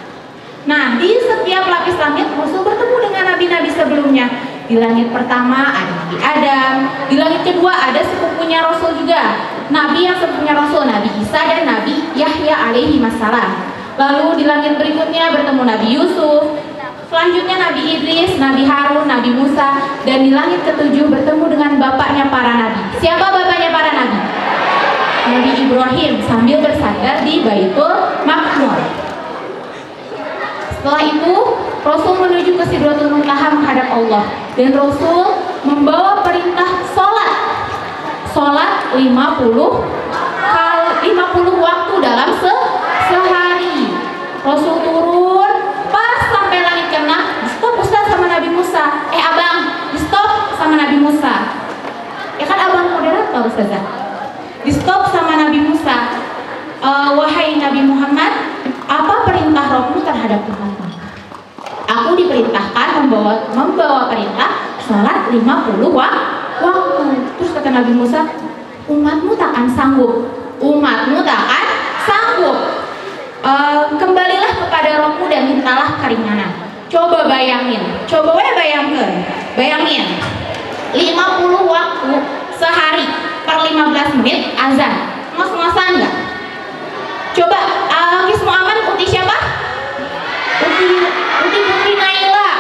Speaker 5: Nah, di setiap lapis langit Rasul bertemu dengan nabi-nabi sebelumnya. Di langit pertama ada Nabi Adam, di langit kedua ada sepupunya Rasul juga, nabi yang sepupunya Rasul, Nabi Isa dan Nabi Yahya alaihi wassalam. Lalu di langit berikutnya bertemu Nabi Yusuf, selanjutnya Nabi Idris, Nabi Harun, Nabi Musa, dan di langit ketujuh bertemu dengan bapaknya para nabi. Siapa bapaknya para nabi? Nabi Ibrahim sambil bersandar di Baitul Maqmur. Setelah itu Rasul menuju ke Sidratul Muntaha menghadap Allah, dan Rasul membawa perintah sholat 50 waktu dalam sehari. Rasul turun pas sampai langit keenam, di stop Ustaz sama Nabi Musa. Abang, di stop sama Nabi Musa. Ya kan abang moderator Ustazah. Di stop sama Nabi Musa. Wahai Nabi Muhammad, apa perintah rohmu terhadap umatmu? Aku diperintahkan membawa perintah sholat 50 waktu. Terus kata Nabi Musa, umatmu takkan sanggup. Kembalilah kepada rohmu dan mintalah keringanan. Coba bayangin 50 waktu sehari per 15 menit azan. Ngos-ngosan nggak? Coba Kismu Aman uti siapa? Uti Putri Naila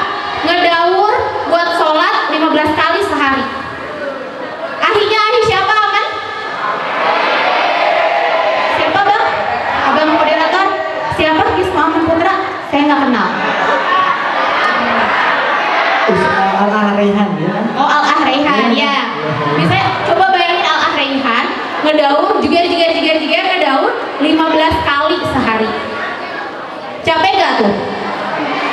Speaker 5: ngedaur buat sholat 15 kali sehari. Ahinya siapa Aman? Siapa bang? Abang moderator? Siapa Kismu Aman Putra? Saya nggak kenal.
Speaker 2: Al-Ahrehan ya.
Speaker 5: Oh, Al-Ahrehan ya. Misalnya coba bayangin Al-Ahrehan ngedaur juga ngedaur 15 kali sehari. Capek gak tuh?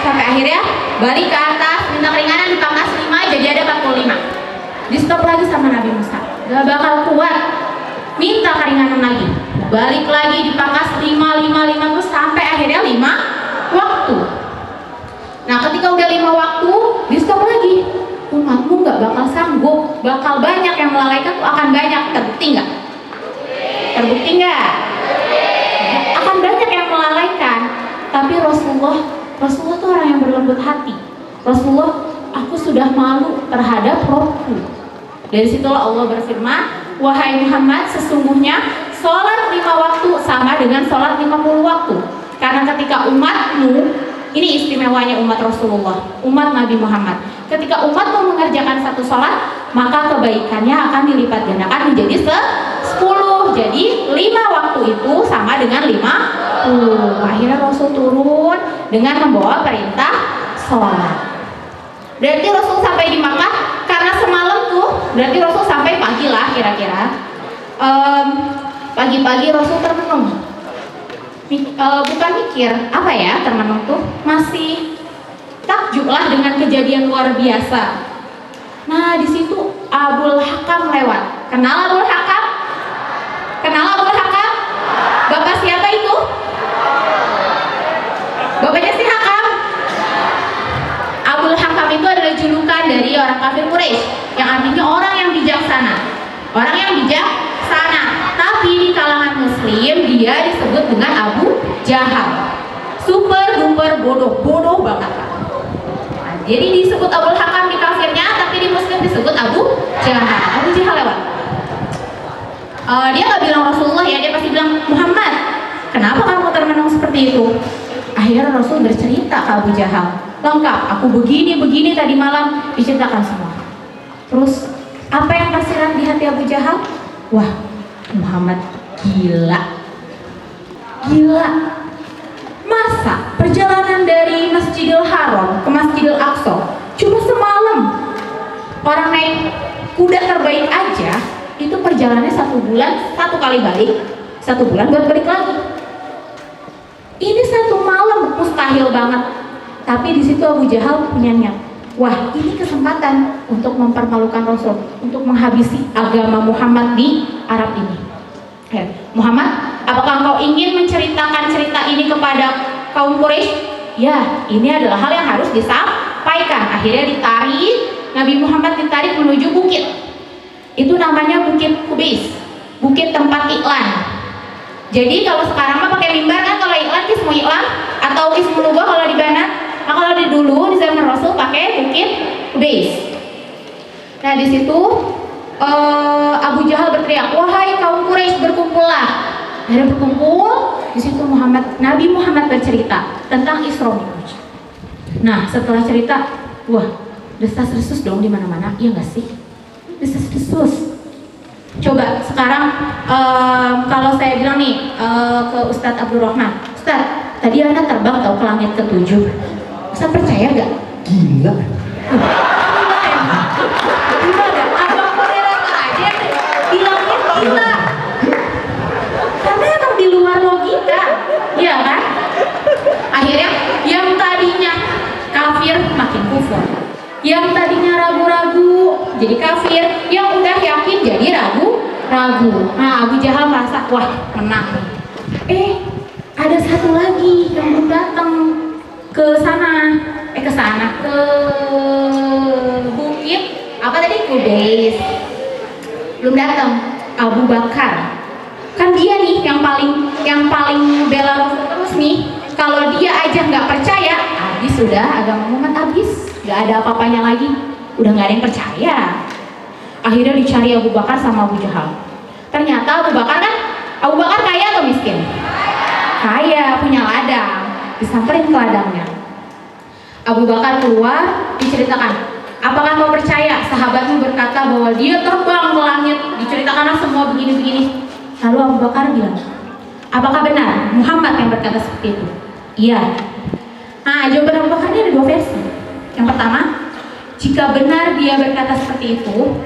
Speaker 5: Sampai akhirnya balik ke atas, minta keringanan, dipangkas 5 jadi ada 45. Di stop lagi sama Nabi Musa, gak bakal kuat, minta keringanan lagi, balik lagi dipangkas 5 terus sampai akhirnya 5 waktu. Nah ketika udah 5 waktu, di stop lagi. Umatmu gak bakal sanggup, bakal banyak yang melalaikan tuh, akan banyak. Terbukti nggak? Akan banyak yang melalaikan. Tapi Rasulullah tuh orang yang berlembut hati. Rasulullah, aku sudah malu terhadap rohku. Dari situlah Allah berfirman, wahai Muhammad, sesungguhnya sholat 5 waktu sama dengan sholat 50 waktu. Karena ketika umatmu, ini istimewanya umat Rasulullah, umat Nabi Muhammad, ketika umatmu mengerjakan satu sholat, maka kebaikannya akan dilipat gandakan menjadi 10. Jadi 5 waktu itu sama dengan 50 Akhirnya Rasul turun dengan membawa perintah sholat. Berarti Rasul sampai di Makkah karena semalam tuh, berarti Rasul sampai pagi lah kira-kira. Pagi-pagi Rasul termenung. Bukan mikir, apa ya termenung tuh? Masih takjub lah dengan kejadian luar biasa. Nah di situ Abul Hakam lewat. Kenal Abul Hakam? Kenal Abul Hakam? Bapak siapa itu? Bapaknya si Hakam. Abul Hakam itu adalah julukan dari orang kafir Quraisy yang artinya orang yang bijaksana. Orang yang bijaksana. Tapi di kalangan muslim dia disebut dengan Abu Jahal. Super duper bodoh banget. Nah, jadi disebut Abul Hakam di kafirnya, tapi di muslim disebut Abu Jahal. Abu Jahal lewat. Dia nggak bilang Rasulullah ya, dia pasti bilang Muhammad. Kenapa kamu termenung seperti itu? Akhirnya Rasul bercerita ke Abu Jahal, lengkap. Aku begini tadi malam, diceritakan semua. Terus apa yang tersirat di hati Abu Jahal? Wah, Muhammad gila. Masa perjalanan dari Masjidil Haram ke Masjidil Aqsa cuma semalam? Orang naik kuda terbaik aja itu perjalanannya 1 bulan, 1 kali balik, 1 bulan buat balik lagi. Ini 1 malam mustahil banget. Tapi di situ Abu Jahal punya niat. Wah, ini kesempatan untuk mempermalukan Rasul, untuk menghabisi agama Muhammad di Arab ini. Muhammad, apakah engkau ingin menceritakan cerita ini kepada kaum Quraisy? Ya, ini adalah hal yang harus disampaikan. Akhirnya ditarik, Nabi Muhammad ditarik menuju bukit. Itu namanya Bukit Kubais, bukit tempat iklan. Jadi kalau sekarang mah pakai mimbar kan, kalau iklan kismu iklan atau kismu lubah kalau di Banat. Nah kalau di dulu di zaman Rasul pakai Bukit Kubais. Nah di situ Abu Jahal berteriak, wahai kaum Quraisy berkumpullah. Akhirnya berkumpul. Di situ Nabi Muhammad bercerita tentang Isra Mi'raj. Nah setelah cerita, wah desas-desus dong di mana-mana, iya nggak sih? Desas-desus. Coba sekarang kalau saya bilang nih ke Ustadz Abdul Rahman, Ustadz, tadi Anda terbang tahu ke langit ke-7. Ustadz percaya gak?
Speaker 2: Gila.
Speaker 5: Gila gak? Abang moderator aja bilangnya gila. Karena emang di luar logika, iya kan? Akhirnya yang tadinya kafir makin kufur. Yang tadinya ragu-ragu jadi kafir, yang udah yakin jadi ragu-ragu. Nah Abu Jahal merasa, wah menang. Ada satu lagi yang belum datang ke bukit apa tadi, Kubais. Belum datang. Abu Bakar. Kan dia nih yang paling bela Rasul terus nih. Kalau dia aja nggak percaya, habis sudah agama Muhammad habis. Gak ada apa-apanya lagi, udah gak ada yang percaya. Akhirnya dicari Abu Bakar sama Abu Jahal. Ternyata Abu Bakar kaya atau miskin? Kaya, punya ladang. Disamperin ke ladangnya. Abu Bakar keluar, diceritakan, apakah kau percaya? Sahabatmu berkata bahwa dia terbang ke langit. Diceritakanlah semua begini-begini. Lalu Abu Bakar bilang, apakah benar Muhammad yang berkata seperti itu? Iya. Nah jawaban Abu Bakar ini ada 2 versi. Yang pertama, jika benar dia berkata seperti itu,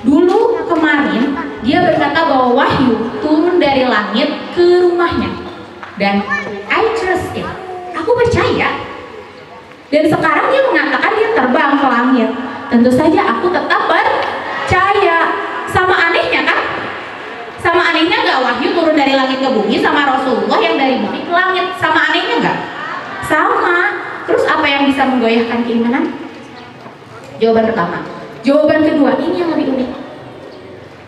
Speaker 5: dulu kemarin dia berkata bahwa wahyu turun dari langit ke rumahnya, dan I trust it, aku percaya. Dan sekarang dia mengatakan dia terbang ke langit, tentu saja aku tetap percaya. Sama anehnya kan? Sama anehnya nggak wahyu turun dari langit ke bumi, sama Rasulullah yang dari bumi ke langit, sama anehnya nggak? Sama. Terus apa yang bisa menggoyahkan keimanan? Jawaban pertama. Jawaban kedua, ini yang lebih unik.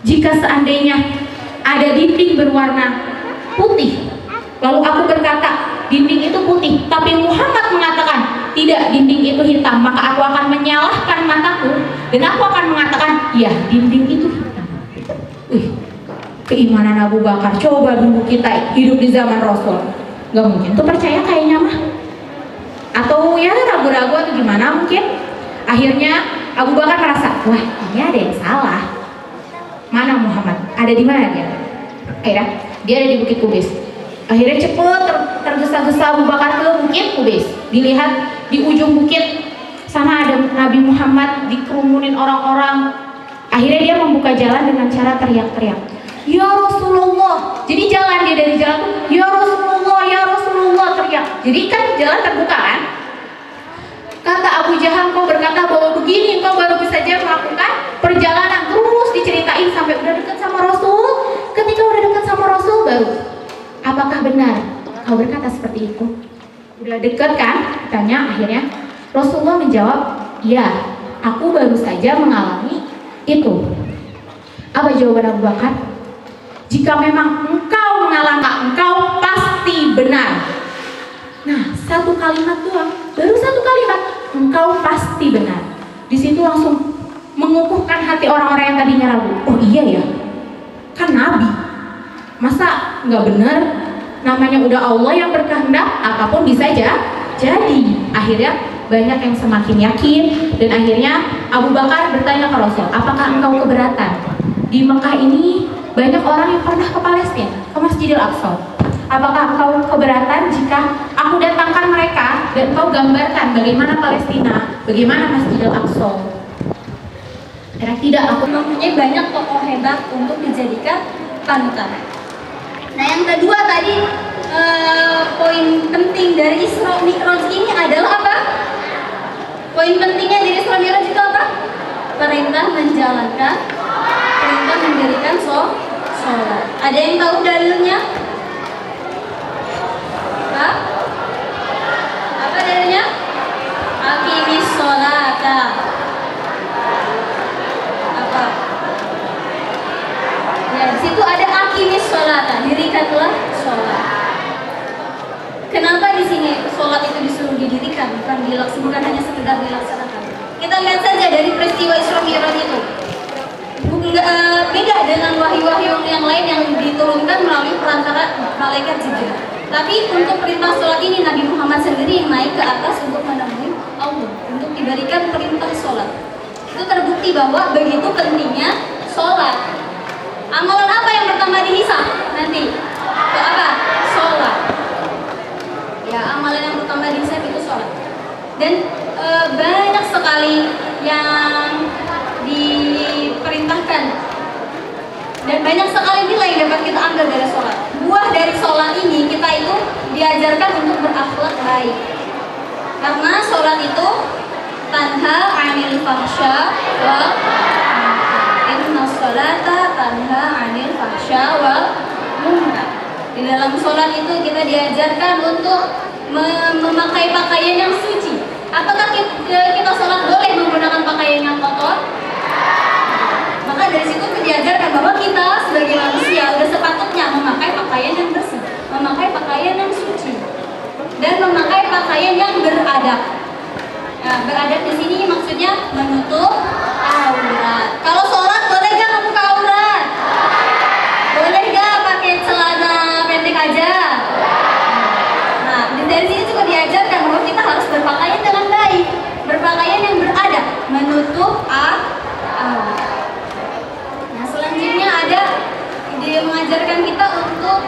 Speaker 5: Jika seandainya ada dinding berwarna putih, lalu aku berkata dinding itu putih, tapi Muhammad mengatakan tidak, dinding itu hitam, maka aku akan menyalahkan mataku dan aku akan mengatakan ya dinding itu hitam. Keimanan Abu Bakar. Coba dulu kita hidup di zaman Rasul, nggak mungkin tuh percaya kayaknya mah. Atau ya ragu-ragu atau gimana mungkin. Akhirnya Abu Bakar merasa, wah ini ada yang salah. Mana Muhammad? Ada di mana dia? Akhirnya dia ada di Bukit Kubais. Akhirnya cepet tergesa-gesa Abu Bakar ke bukit Qubais. Dilihat di ujung bukit sana ada Nabi Muhammad dikerumunin orang-orang. Akhirnya dia membuka jalan dengan cara teriak-teriak, "Ya Rasulullah." Jadi jalan dia dari jalan tuh, "Ya Rasulullah, ya Rasulullah," teriak. Jadi kan jalan terbuka kan? Kata Abu Jahal, "Kau berkata bahwa begini, engkau baru saja melakukan perjalanan." Terus diceritain sampai udah dekat sama Rasul. Ketika udah dekat sama Rasul baru, "Apakah benar kau berkata seperti itu?" Udah dekat kan? Tanya akhirnya. Rasulullah menjawab, "Ya, aku baru saja mengalami itu." Apa jawaban Abu Bakar? "Jika memang engkau mengalami, engkau pasti benar." Nah, satu kalimat doang, baru satu kalimat, engkau pasti benar. Di situ langsung mengukuhkan hati orang-orang yang tadinya ragu. Oh iya ya, kan Nabi, masa nggak benar? Namanya udah Allah yang berkehendak, apapun bisa aja jadi. Akhirnya banyak yang semakin yakin, dan akhirnya Abu Bakar bertanya ke Rasul, "Apakah engkau keberatan? Di Mekah ini banyak orang yang pernah ke Palestina, ke Masjidil Aqsa. Apakah engkau keberatan jika aku datangkan mereka dan engkau gambarkan bagaimana Palestina, bagaimana Masjidil Aqsa?" Karena tidak, aku
Speaker 7: mempunyai banyak tokoh hebat untuk dijadikan panutan. Nah, yang kedua tadi poin penting dari Isra Mi'raj ini adalah apa? Poin pentingnya dari Isra Mi'raj itu apa? Perintah menjalankan, perintah mendirikan sholat. Ada yang tahu dalilnya? Apa dalilnya? Aqimis sholata. Apa? Ya, di situ ada aqimis sholata, dirikanlah sholat. Kenapa di sini sholat itu disuruh didirikan, bukan hanya sekedar dilaksanakan? Kita lihat saja dari peristiwa Isra Mi'raj itu. Beda dengan wahyu-wahyu yang lain yang diturunkan melalui perantara malaikat Jibril. Tapi untuk perintah sholat ini Nabi Muhammad sendiri yang naik ke atas untuk menemui Allah, untuk diberikan perintah sholat. Itu terbukti bahwa begitu pentingnya sholat. Amalan apa yang pertama dihisab nanti? Itu apa? Sholat. Ya, amalan yang pertama dihisab itu sholat. Dan banyak sekali yang diperintahkan dan banyak sekali nilai yang dapat kita ambil dari sholat. Buah dari sholat ini kita itu diajarkan untuk berakhlak baik, karena sholat itu tanha 'anil fahsya wal inna sholata tanha 'anil fahsya wal munkar. Di dalam sholat itu kita diajarkan untuk memakai pakaian yang suci. Apakah kita sholat boleh menggunakan pakaian yang kotor? Maka dari situ diajarkan bahwa kita sebagai manusia sudah sepatutnya memakai pakaian yang bersih, memakai pakaian yang suci, dan memakai pakaian yang beradab. Nah, beradab di sini maksudnya menutup aurat. Kalau sholat boleh nggak membuka aurat? Boleh nggak pakai celana pendek aja? Nah, dari sini juga diajarkan bahwa kita harus berpakaian dengan baik, berpakaian yang beradab, menutup aurat. Selanjutnya ada dia mengajarkan kita untuk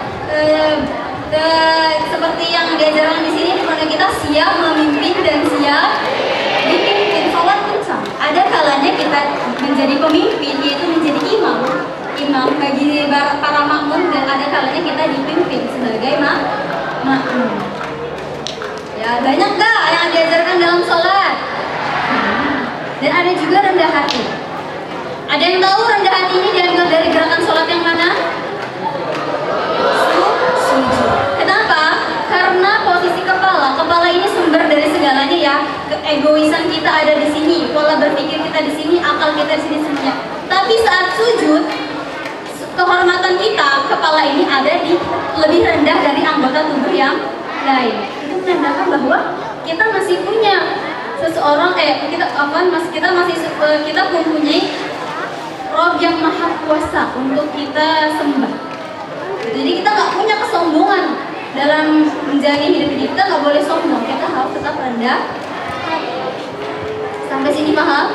Speaker 7: seperti yang diajarkan di sini, di mana kita siap memimpin dan siap dipimpin. Sholat pun sama. Ada kalanya kita menjadi pemimpin, yaitu menjadi imam bagi para makmum, dan ada kalanya kita dipimpin sebagai makmum. Ya, banyak nggak yang diajarkan dalam sholat? Dan ada juga rendah hati. Ada yang tahu rendah hati ini diambil dari gerakan sholat yang mana? Sujud. Kenapa? Karena posisi kepala ini sumber dari segalanya ya. Keegoisan kita ada di sini, pola berpikir kita di sini, akal kita di sini semuanya. Tapi saat sujud, kehormatan kita, kepala ini ada di lebih rendah dari anggota tubuh yang lain. Itu menandakan bahwa kita masih punya seseorang, kita mempunyai Rob yang maha kuasa untuk kita sembah. Jadi kita nggak punya kesombongan dalam menjalani hidup ini. Kita nggak boleh sombong, kita harus tetap rendah. Sampai sini paham?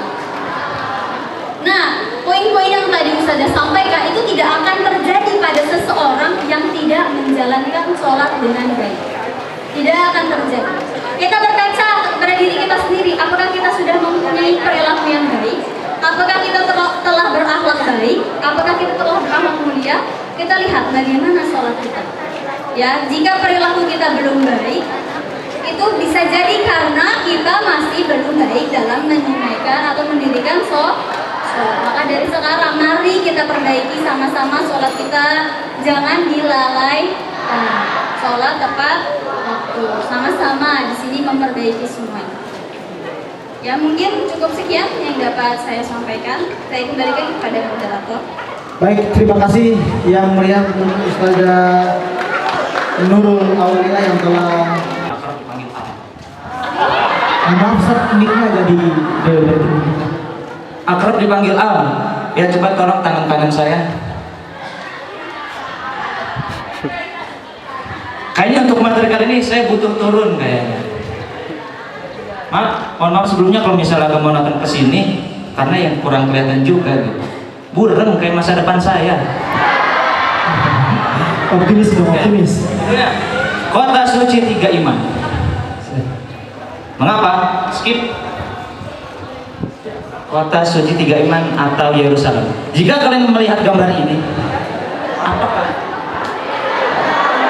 Speaker 7: Nah, poin-poin yang tadi Ustazah sampaikan itu tidak akan terjadi pada seseorang yang tidak akan menjalankan sholat dengan baik. Tidak akan terjadi. Kita berkaca pada diri kita sendiri, apakah kita sudah mempunyai perilaku yang baik? Apakah kita telah berakhlak baik? Apakah kita telah berakhlak mulia? Kita lihat bagaimana sholat kita. Ya, jika perilaku kita belum baik, itu bisa jadi karena kita masih belum baik dalam menunaikan atau mendirikan sholat. Maka dari sekarang mari kita perbaiki sama-sama sholat kita, jangan dilalaikan. Sholat tepat waktu, sama-sama di sini memperbaiki semuanya. Ya, mungkin cukup sekian yang dapat saya sampaikan. Saya kembalikan kepada moderator.
Speaker 2: Baik, terima kasih yang mulia Ustazah Nurul Aulia yang telah
Speaker 4: Akrab dipanggil Am.
Speaker 2: maaf Ustaz, mic-nya jadi
Speaker 4: Akrab dipanggil Am. Ya, coba tolong tangan kanan saya. Kayaknya untuk materi kali ini saya butuh turun kayaknya. Mohon maaf sebelumnya kalau misalnya agak mau nonton kesini, karena yang kurang kelihatan juga gitu. Burem kayak masa depan saya.
Speaker 2: optimis dong, optimis.
Speaker 4: Ya. Kota suci 3 iman. Mengapa? Skip. Kota suci 3 iman atau Yerusalem. Jika kalian melihat gambar ini,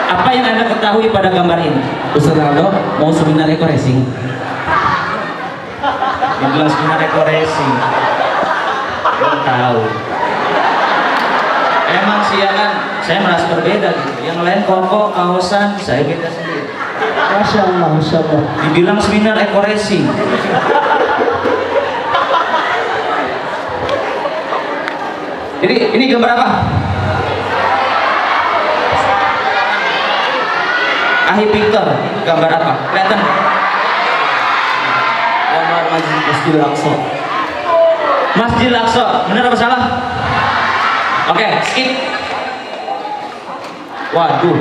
Speaker 4: apa yang Anda ketahui pada gambar ini?
Speaker 8: Ustaz Aldo mau seminar eco racing.
Speaker 4: Dibilang seminar eco racing. Belum tahu. Emang sih ya kan, saya merasa berbeda gitu. Yang lain koko, kaosan, saya beda sendiri.
Speaker 2: Masya Allah, Masya Allah.
Speaker 4: Dibilang seminar eco racing. Jadi ini gambar apa? Ahi Victor, itu gambar apa? Kelihatan?
Speaker 8: Gambar Masjidil Aqsa.
Speaker 4: Masjidil Aqsa, benar apa salah? Oke, skip. Waduh,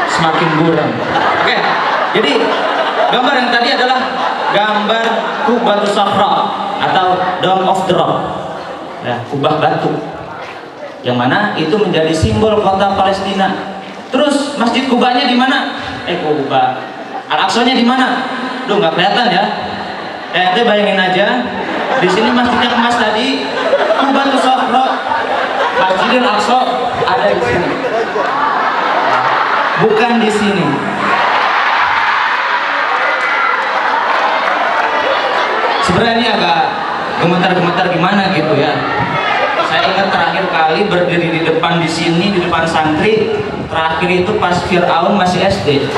Speaker 4: semakin buram. Oke, jadi gambar yang tadi adalah gambar Kubatus Safra atau Dome of the Rock, ya, kubah batu, yang mana itu menjadi simbol kota Palestina. Terus masjid Kubahnya di mana? Kubah Al-Aqsanya di mana? Duh, nggak kelihatan ya. Ente bayangin aja, di sini masjidnya emas tadi, Kubatus Safra, Masjidil Aqsa ada di sini, bukan di sini. Sebenarnya ini agak gemetar-gemetar gimana gitu ya. Saya ingat terakhir kali berdiri di depan di sini, di depan santri, terakhir itu pas Fir'aun masih SD.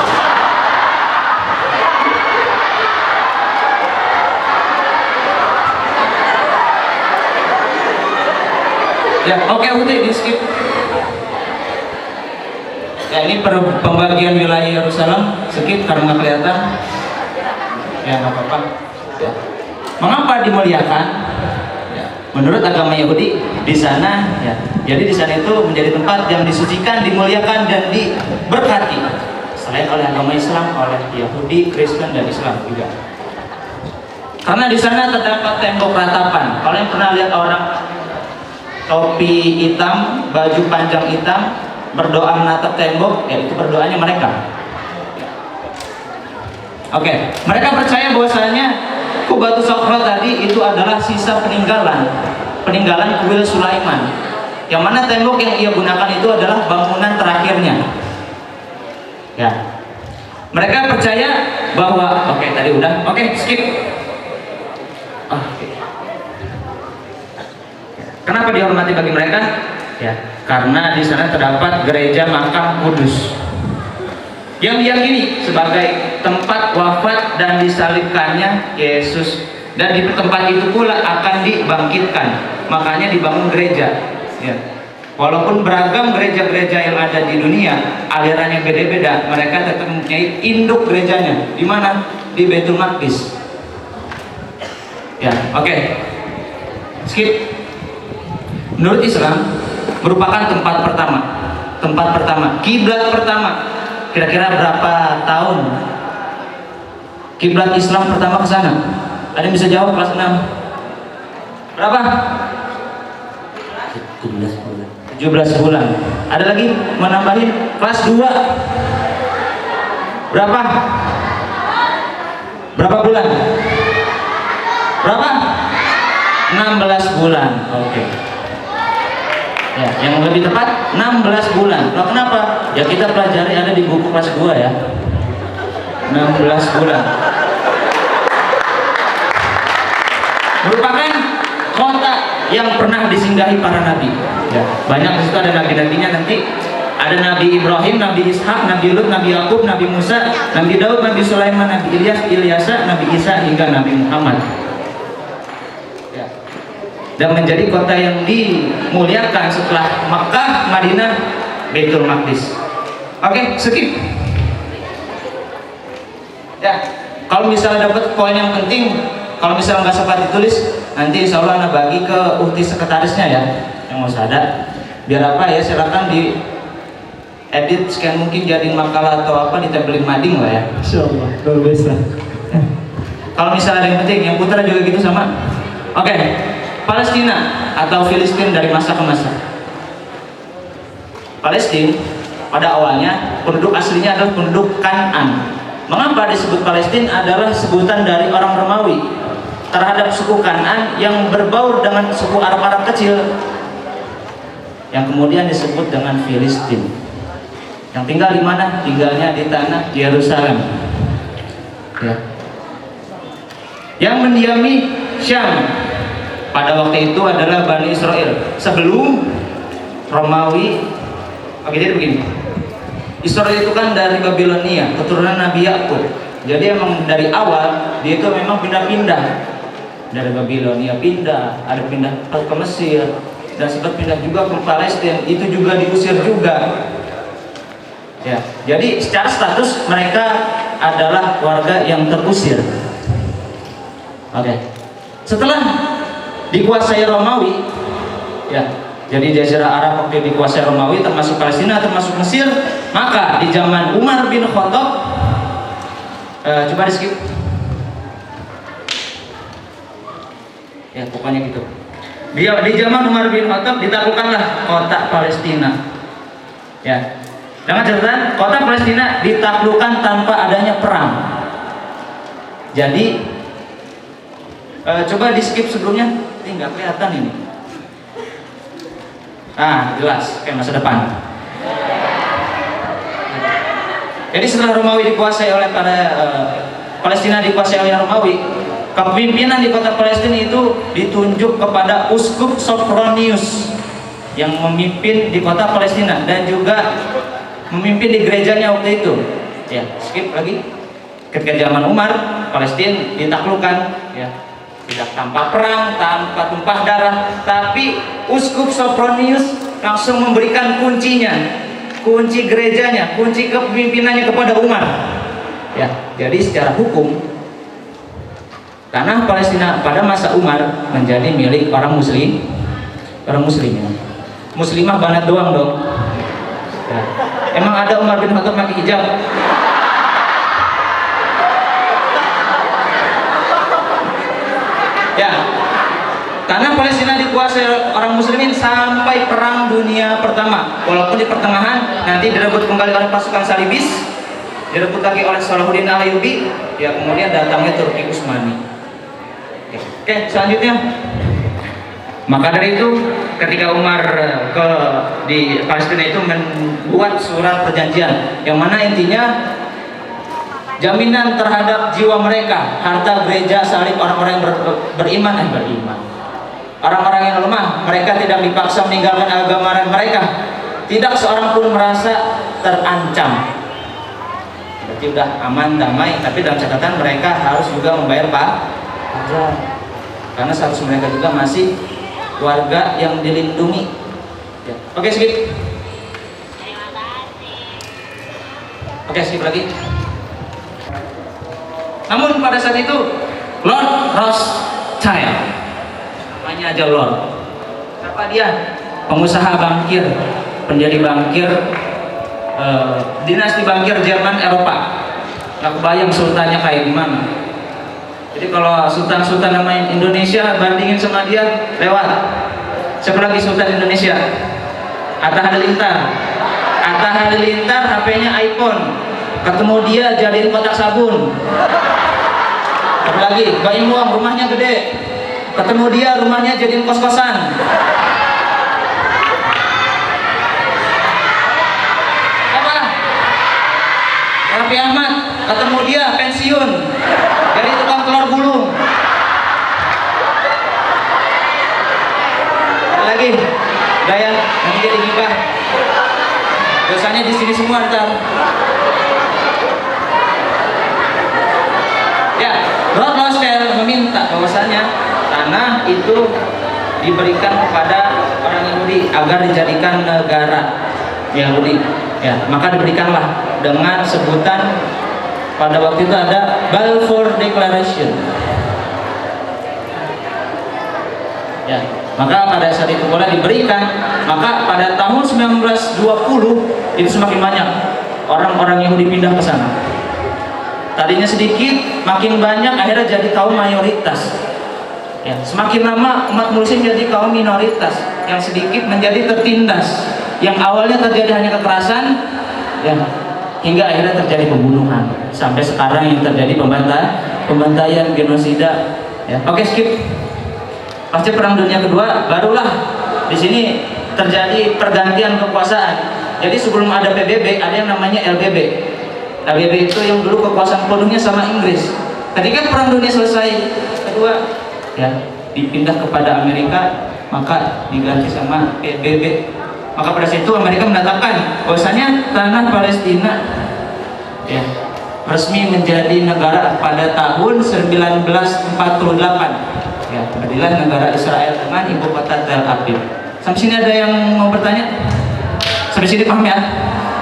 Speaker 4: Ya, oke, udah di skip. Ya, ini pembagian wilayah Yerusalem, skip karena nggak kelihatan. Ya, nggak apa-apa. Ya. Mengapa dimuliakan? Ya, menurut agama Yahudi di sana, ya. Jadi di sana itu menjadi tempat yang disucikan, dimuliakan dan diberkati. Selain oleh agama Islam, oleh Yahudi, Kristen dan Islam juga. Karena di sana terdapat tembok ratapan. Kalau yang pernah lihat orang topi hitam, baju panjang hitam, berdoa menatap tembok, ya itu berdoanya mereka. Oke, mereka percaya bahwasanya Kubatus Safra tadi itu adalah sisa peninggalan kuil Sulaiman, yang mana tembok yang ia gunakan itu adalah bangunan terakhirnya. Ya, mereka percaya bahwa tadi udah, skip. Kenapa dihormati bagi mereka? Ya, karena di sana terdapat gereja makam Kudus yang diyakini sebagai tempat wafat dan disalibkannya Yesus, dan di tempat itu pula akan dibangkitkan. Makanya dibangun gereja. Ya. Walaupun beragam gereja-gereja yang ada di dunia, alirannya beda-beda, mereka tetap mempunyai induk gerejanya. Di mana? Di Baitul Maqdis. Ya, skip. Menurut Islam merupakan tempat pertama, kiblat pertama. Kira-kira berapa tahun kiblat Islam pertama ke sana? Ada yang bisa jawab? Kelas 6 berapa?
Speaker 8: 17 bulan.
Speaker 4: 17 bulan.
Speaker 3: Ada lagi mau nambahin? Kelas 2 berapa? Berapa bulan? Berapa? 16 bulan. Oke. Ya, yang lebih tepat 16 bulan. Loh, kenapa? Ya kita pelajari ada di buku kelas 2 ya. 16 bulan. Merupakan kota yang pernah disinggahi para nabi. Ya, banyak di situ ada nabi-nabinya nanti. Ada Nabi Ibrahim, Nabi Ishak, Nabi Lut, Nabi Yakub, Nabi Musa, Nabi Daud, Nabi Sulaiman, Nabi Ilyas, Ilyasa, Nabi Isa hingga Nabi Muhammad. Ya. Dan menjadi kota yang dimuliakan setelah Makkah, Madinah, Baitul Maqdis. Oke, skip. Ya, kalau misalnya dapat poin yang penting, kalau misalnya nggak sempat ditulis, nanti insya Allah Anda bagi ke ukti sekretarisnya ya, yang mau ada. Biar apa ya, silakan di edit scan mungkin jadi makalah atau apa ditempelin mading lah ya.
Speaker 2: Insya Allah, luar biasa.
Speaker 3: Kalau misalnya ada yang penting, yang putra juga gitu sama. Oke, Palestina atau Filistin dari masa ke masa. Palestina pada awalnya penduduk aslinya adalah penduduk Kan'an. Mengapa disebut Palestina? Adalah sebutan dari orang Romawi terhadap suku Kan'an yang berbaur dengan suku Arab-Arab kecil, yang kemudian disebut dengan Filistin. Yang tinggal di mana? Tinggalnya di tanah Yerusalem. Ya. Yang mendiami Syam pada waktu itu adalah Bani Israel sebelum Romawi. Oke, jadi begini. Israel itu kan dari Babilonia, keturunan Nabi Yakub. Jadi emang dari awal dia itu memang pindah-pindah dari Babilonia, pindah, ada pindah ke Mesir dan sempat pindah juga ke Palestina. Itu juga diusir juga. Ya, jadi secara status mereka adalah warga yang terusir. Oke. Setelah dikuasai Romawi, ya, jadi Jazirah Arab waktu dikuasai Romawi, termasuk Palestina, termasuk Mesir, maka di zaman Umar bin Khattab, coba di skip. Ya, pokoknya gitu. Di zaman Umar bin Khattab ditaklukkanlah kota Palestina. Ya. Dengan catatan, kota Palestina ditaklukkan tanpa adanya perang. Jadi, coba di skip sebelumnya, ini nggak kelihatan ini. Jelas, kayak masa depan. Jadi setelah Romawi dikuasai oleh Palestina dikuasai oleh Romawi, kepemimpinan di kota Palestina itu ditunjuk kepada Uskup Sophronius yang memimpin di kota Palestina dan juga memimpin di gerejanya waktu itu. Ya, skip lagi. Ketika zaman Umar, Palestina ditaklukkan, ya, tidak tanpa perang, tanpa tumpah darah, tapi Uskup Sophronius langsung memberikan kuncinya, kunci gerejanya, kunci kepemimpinannya kepada Umar. Ya, jadi secara hukum tanah Palestina pada masa Umar menjadi milik orang muslim ya. Muslimah banat doang dong. Ya. Emang ada Umar bin Khattab pakai hijab? Ya. Tanah Palestina dikuasai orang muslimin sampai Perang Dunia Pertama. Walaupun di pertengahan nanti direbut kembali oleh pasukan Salibis, direbut lagi oleh Salahuddin Ayyubi, ya kemudian datangnya Turki Utsmani. Oke, selanjutnya. Maka dari itu ketika Umar di Palestina itu membuat surat perjanjian yang mana intinya jaminan terhadap jiwa mereka, harta, gereja, salib orang-orang yang beriman. Orang-orang yang lemah, mereka tidak dipaksa meninggalkan agama mereka. Tidak seorang pun merasa terancam. Berarti udah aman, damai, tapi dalam catatan mereka harus juga membayar pajak. Karena status mereka juga masih warga yang dilindungi. Ya. Oke, skip. Oke, skip lagi. Namun pada saat itu Lord Rothschild, namanya aja Lord. Siapa dia? Pengusaha bankir, penjadi bankir, dinasti bankir Jerman Eropa. Gak kebayang sultannya kayak gimana. Jadi kalau sultan-sultan namanya Indonesia bandingin sama dia lewat. Siapa lagi sultan Indonesia? Atta Halilintar HP-nya iPhone, ketemu dia jadiin kotak sabun. Apa lagi? Baim Wong rumahnya gede, ketemu dia rumahnya jadiin kos-kosan. Apa? Raffi Ahmad, ketemu dia pensiun jadi tukang telur gulung. Apa lagi? Gaya nanti jadi gibah. Dosanya di sini semua ntar. Ya, Lord Rothschild meminta bahwasanya tanah itu diberikan kepada orang Yahudi agar dijadikan negara Yahudi. Ya, maka diberikanlah dengan sebutan pada waktu itu ada Balfour Declaration. Ya, maka pada saat itu boleh diberikan. Maka pada tahun 1920 itu semakin banyak orang-orang Yahudi pindah ke sana. Tadinya sedikit, makin banyak, akhirnya jadi kaum mayoritas. Ya, semakin lama umat muslim jadi kaum minoritas, yang sedikit menjadi tertindas. Yang awalnya terjadi hanya kekerasan, ya, hingga akhirnya terjadi pembunuhan. Sampai sekarang yang terjadi pembantaian, genosida. Ya, oke, skip. Pasca Perang Dunia Kedua, barulah di sini terjadi pergantian kekuasaan. Jadi sebelum ada PBB, ada yang namanya LBB. LBB itu yang dulu kekuasaan penuhnya sama Inggris. Ketika Perang Dunia selesai kedua, ya, dipindah kepada Amerika, maka diganti sama PBB. Maka pada saat itu Amerika menetapkan bahwasanya tanah Palestina, ya, resmi menjadi negara pada tahun 1948. Ya, jadilah negara Israel dengan ibu kota Tel Aviv. Sampai sini ada yang mau bertanya? Sampai sini paham ya?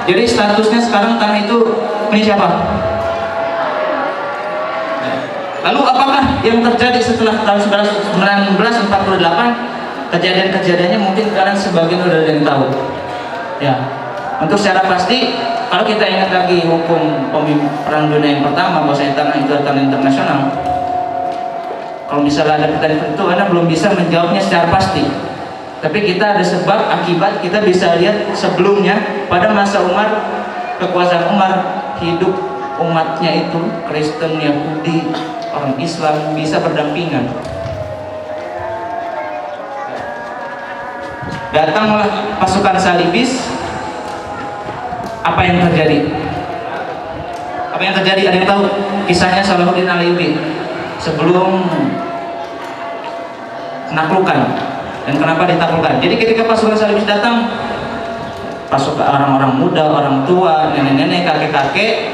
Speaker 3: Jadi statusnya sekarang tanah itu punya siapa? Lalu apakah yang terjadi setelah tahun 1948? Kejadian-kejadiannya mungkin kalian sebagian udah ada yang tahu. Ya, untuk secara pasti, kalau kita ingat lagi hukum Perang Dunia yang pertama, bahwasanya tanah itu tanah internasional. Kalau misalnya ada pertanyaan tertentu, Anda belum bisa menjawabnya secara pasti. Tapi kita ada sebab akibat, kita bisa lihat sebelumnya pada masa Umar, kekuasaan Umar, hidup umatnya itu Kristen, Yahudi, orang Islam bisa berdampingan. Datanglah pasukan salibis. Apa yang terjadi? Apa yang terjadi? Ada yang tahu kisahnya Salahuddin Ayyubi sebelum penaklukan, dan kenapa ditaklukkan? Jadi ketika pasukan salibis datang, pasukan orang-orang muda, orang tua, nenek-nenek, kakek-kakek,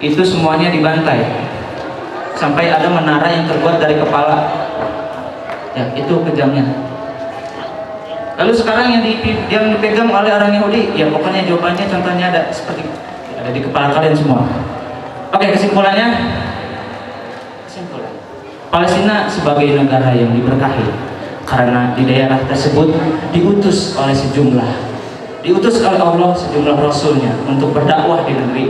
Speaker 3: itu semuanya dibantai sampai ada menara yang terbuat dari kepala. Ya, itu kejamnya. Lalu sekarang yang dipegang oleh orang Yahudi, ya pokoknya jawabannya contohnya ada seperti ada di kepala kalian semua. Oke, kesimpulannya, Palestina sebagai negara yang diberkahi karena di daerah tersebut diutus oleh Allah sejumlah rasulnya untuk berdakwah di negeri,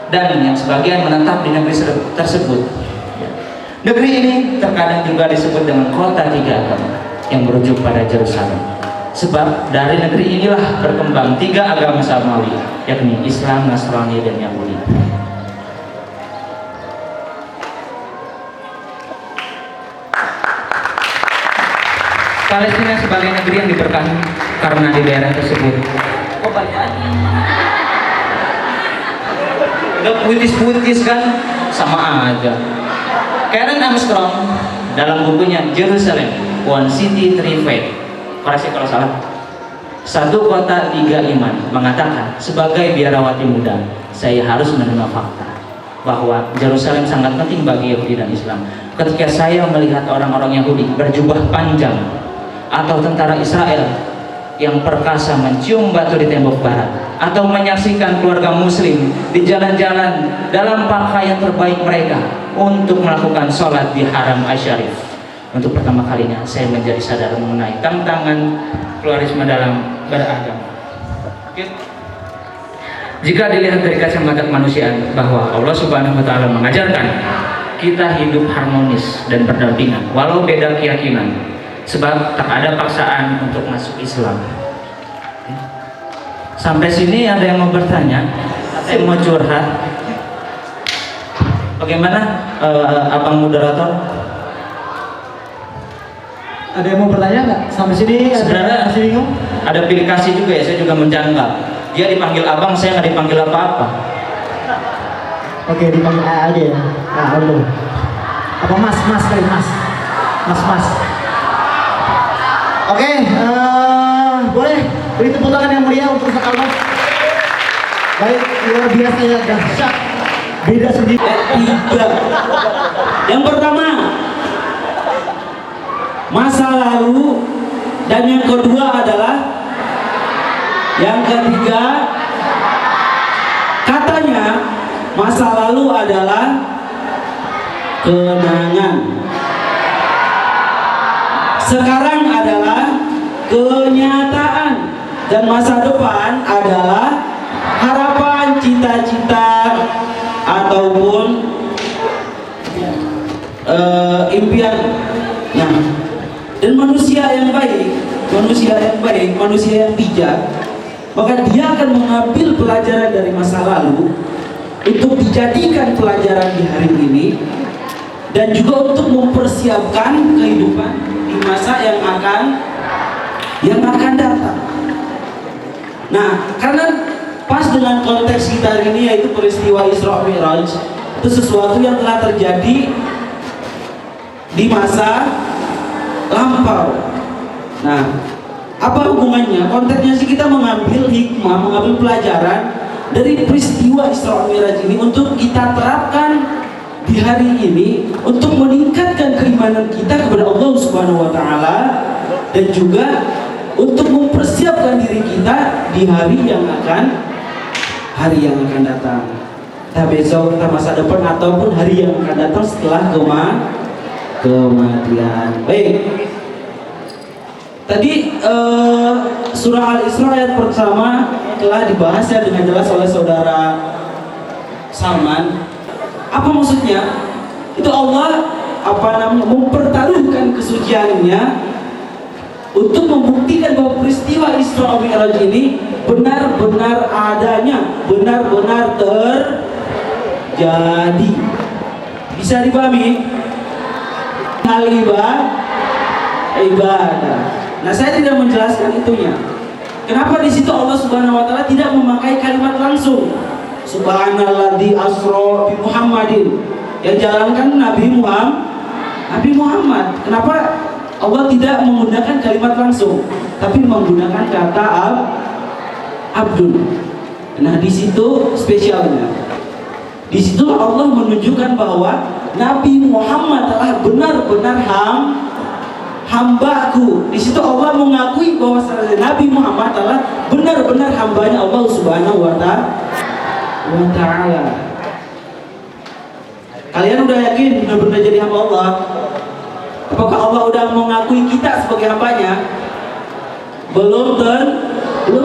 Speaker 3: dan yang sebagian menetap di negeri tersebut. Negeri ini terkadang juga disebut dengan kota tiga agama yang merujuk pada Yerusalem, sebab dari negeri inilah berkembang tiga agama samawi, yakni Islam, Nasrani, dan Yahudi. Palestina sebagai negeri yang diberkahi karena di daerah tersebut. Oh banyak. Udah puitis kan, sama aja. Karen Armstrong dalam bukunya Jerusalem, One City, Three Faith, koreksi kalau salah, satu kota tiga iman, mengatakan sebagai biarawati muda, saya harus menerima fakta bahwa Jerusalem sangat penting bagi Yahudi dan Islam. Ketika saya melihat orang-orang Yahudi berjubah panjang atau tentara Israel yang perkasa mencium batu di tembok barat, atau menyaksikan keluarga muslim di jalan-jalan dalam pakaian terbaik mereka untuk melakukan sholat di Haram Asy-Syarif, untuk pertama kalinya saya menjadi sadar mengenai tantangan pluralisme dalam beragama. Jika dilihat dari kacamata kemanusiaan, bahwa Allah Subhanahu wa Ta'ala mengajarkan kita hidup harmonis dan berdampingan walau beda keyakinan, sebab tak ada paksaan untuk masuk Islam. Sampai sini ada yang mau bertanya, ada yang mau curhat? Bagaimana abang moderator?
Speaker 2: Ada yang mau bertanya nggak? Sampai sini
Speaker 3: Sebenarnya
Speaker 2: masih bingung?
Speaker 3: ada pilih kasih juga ya, saya juga menjanggal. Dia dipanggil abang, saya nggak dipanggil apa-apa.
Speaker 2: Oke, dipanggil A aja ya. Nah, lu. Apa mas kali mas? Mas. Oke, boleh beri tepuk tangan yang mulia untuk Ustaz Almas. Baik, luar biasa ya, dahsyat. Beda sendiri.
Speaker 8: Tiga. Yang pertama, masa lalu, dan yang kedua adalah, yang ketiga, katanya masa lalu adalah kenangan, sekarang adalah kenyataan, dan masa depan adalah harapan, cita-cita, ataupun impian. Nah, dan manusia yang baik, manusia yang bijak, maka dia akan mengambil pelajaran dari masa lalu untuk dijadikan pelajaran di hari ini, dan juga untuk mempersiapkan kehidupan di masa yang akan datang. Nah, karena pas dengan konteks kita hari ini, yaitu peristiwa Isra Mi'raj, itu sesuatu yang telah terjadi di masa lampau. Nah, apa hubungannya? Konteksnya sih kita mengambil hikmah, mengambil pelajaran dari peristiwa Isra Mi'raj ini untuk kita terapkan di hari ini untuk meningkatkan keimanan kita kepada Allah Subhanahu wa taala, dan juga untuk mempersiapkan diri kita di hari yang akan datang. Entah besok, entah masa depan, ataupun hari yang akan datang setelah kematian. Baik. Tadi surah Al-Isra ayat pertama telah dibahas ya dengan jelas oleh saudara Salman. Apa maksudnya? Itu Allah mempertaruhkan kesuciannya untuk membuktikan bahwa peristiwa Isra Mi'raj ini benar-benar adanya, benar-benar terjadi. Bisa dipahami? Hal ibadah. Nah, saya tidak menjelaskan itunya. Kenapa di situ Allah Subhanahu wa taala tidak memakai kalimat langsung? Subhanalladzi asra bi Muhammadin. Yang jalankan Nabi Muhammad. Kenapa Allah tidak menggunakan kalimat langsung, tapi menggunakan kata abdul? Nah, di situ spesialnya. Di situ Allah menunjukkan bahwa Nabi Muhammad telah benar-benar hambaku. Di situ Allah mengakui bahwa Nabi Muhammad telah benar-benar hambanya Allah Subhanahu wa taala. Kalian udah yakin benar-benar jadi hamba Allah? Apakah Allah udah mengakui kita sebagai hambanya? Belum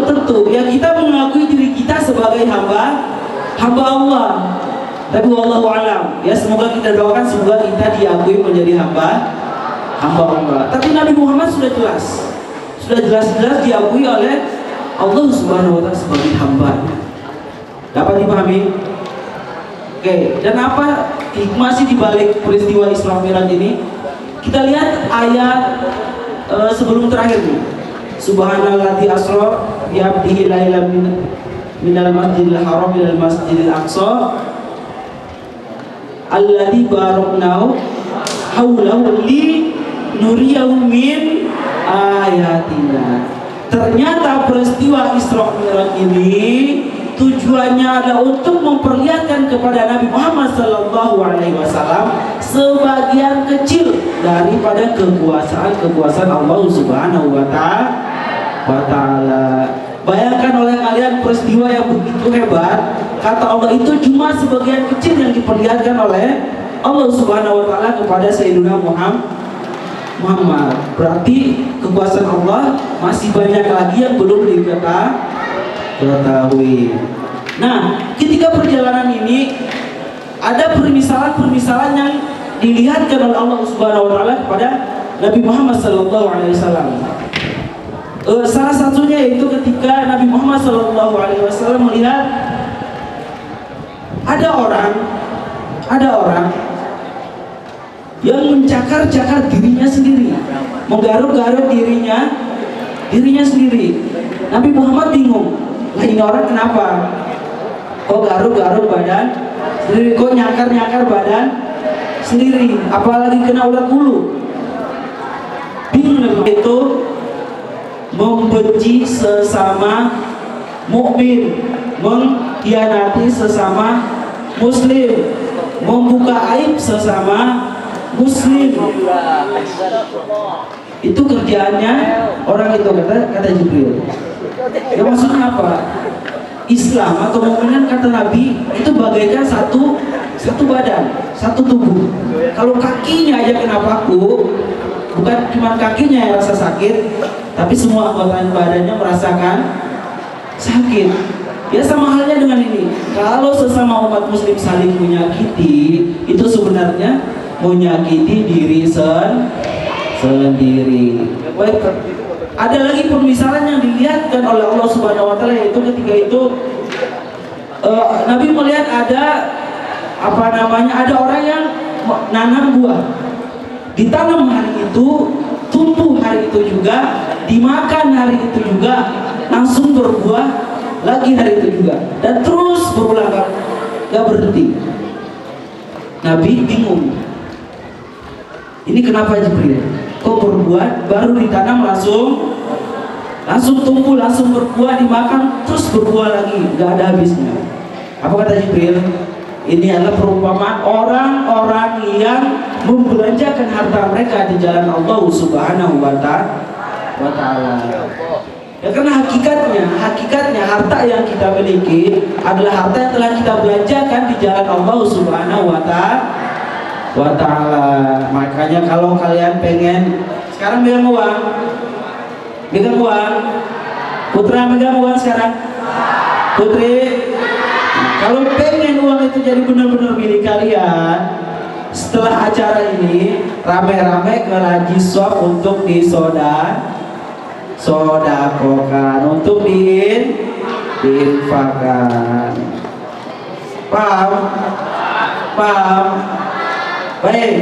Speaker 8: tentu. Ya, kita mengakui diri kita sebagai hamba Allah. Tapi wallahu alam. Ya, semoga kita doakan semoga kita diakui menjadi hamba Allah. Tapi Nabi Muhammad sudah jelas-jelas diakui oleh Allah Subhanahu wa taala sebagai hamba. Dapat dipahami? Oke, dan apa hikmah sih dibalik peristiwa Isra Mi'raj ini? Kita lihat ayat sebelum terakhir nih. Subhanalladzi asra bi 'abdihi lailan minal masjidil haram ilal masjidil aqsa alladzi barakna haulahu li nuriyahu min ayatina. Ternyata peristiwa Isra Mi'raj ini tujuannya adalah untuk memperlihatkan kepada Nabi Muhammad SAW sebagian kecil daripada kekuasaan Allah Subhanahu wa taala. Bayangkan oleh kalian peristiwa yang begitu hebat, kata Allah itu cuma sebagian kecil yang diperlihatkan oleh Allah Subhanahu wa taala kepada Sayyidina Muhammad. Berarti kekuasaan Allah masih banyak lagi yang belum diketahui. Nah, ketika perjalanan ini ada permisalan yang dilihatkan oleh Allah Subhanahu wa taala kepada Nabi Muhammad SAW. Salah satunya yaitu ketika Nabi Muhammad SAW melihat ada orang yang mencakar-cakar dirinya sendiri, menggaruk-garuk dirinya sendiri. Nabi Muhammad bingung, lah ini orang kenapa? Kok garuk-garuk badan sendiri, kok nyakar-nyakar badan sendiri, apalagi kena ulat bulu. Bingung. Itu membenci sesama mukmin, mengkhianati sesama muslim, membuka aib sesama muslim. Itu kerjaannya orang itu, kata Jibril. Ya maksudnya apa? Islam atau mukmin, kata Nabi, itu bagaikan satu badan, satu tubuh. Kalau kakinya aja kena paku, bukan cuma kakinya yang rasa sakit, tapi semua anggota badannya merasakan sakit. Ya sama halnya dengan ini. Kalau sesama umat muslim saling menyakiti, itu sebenarnya menyakiti diri sendiri. Baik, ada lagi permisalan yang dilihatkan oleh Allah Subhanahu wa taala, yaitu ketika itu Nabi melihat ada ada orang yang nanam buah. Ditanam hari itu, tumbuh hari itu juga, dimakan hari itu juga, langsung berbuah lagi hari itu juga, dan terus berulang, gak berhenti. Nabi bingung, ini kenapa Jibril? Kok berbuah, baru ditanam langsung tumbuh, langsung berbuah, dimakan, terus berbuah lagi, gak ada habisnya. Apa kata Jibril? Ini adalah perumpamaan orang-orang yang membelanjakan harta mereka di jalan Allah Subhanahu wa taala. Ya, karena hakikatnya harta yang kita miliki adalah harta yang telah kita belanjakan di jalan Allah Subhanahu wa taala. Makanya kalau kalian pengen sekarang megang uang, Putra megang uang sekarang, Putri. Kalau pengen uang itu jadi benar-benar milik kalian, setelah acara ini rame-rame ke Raji Swap untuk disodakokan, untuk diinfakkan. Paham? Baik.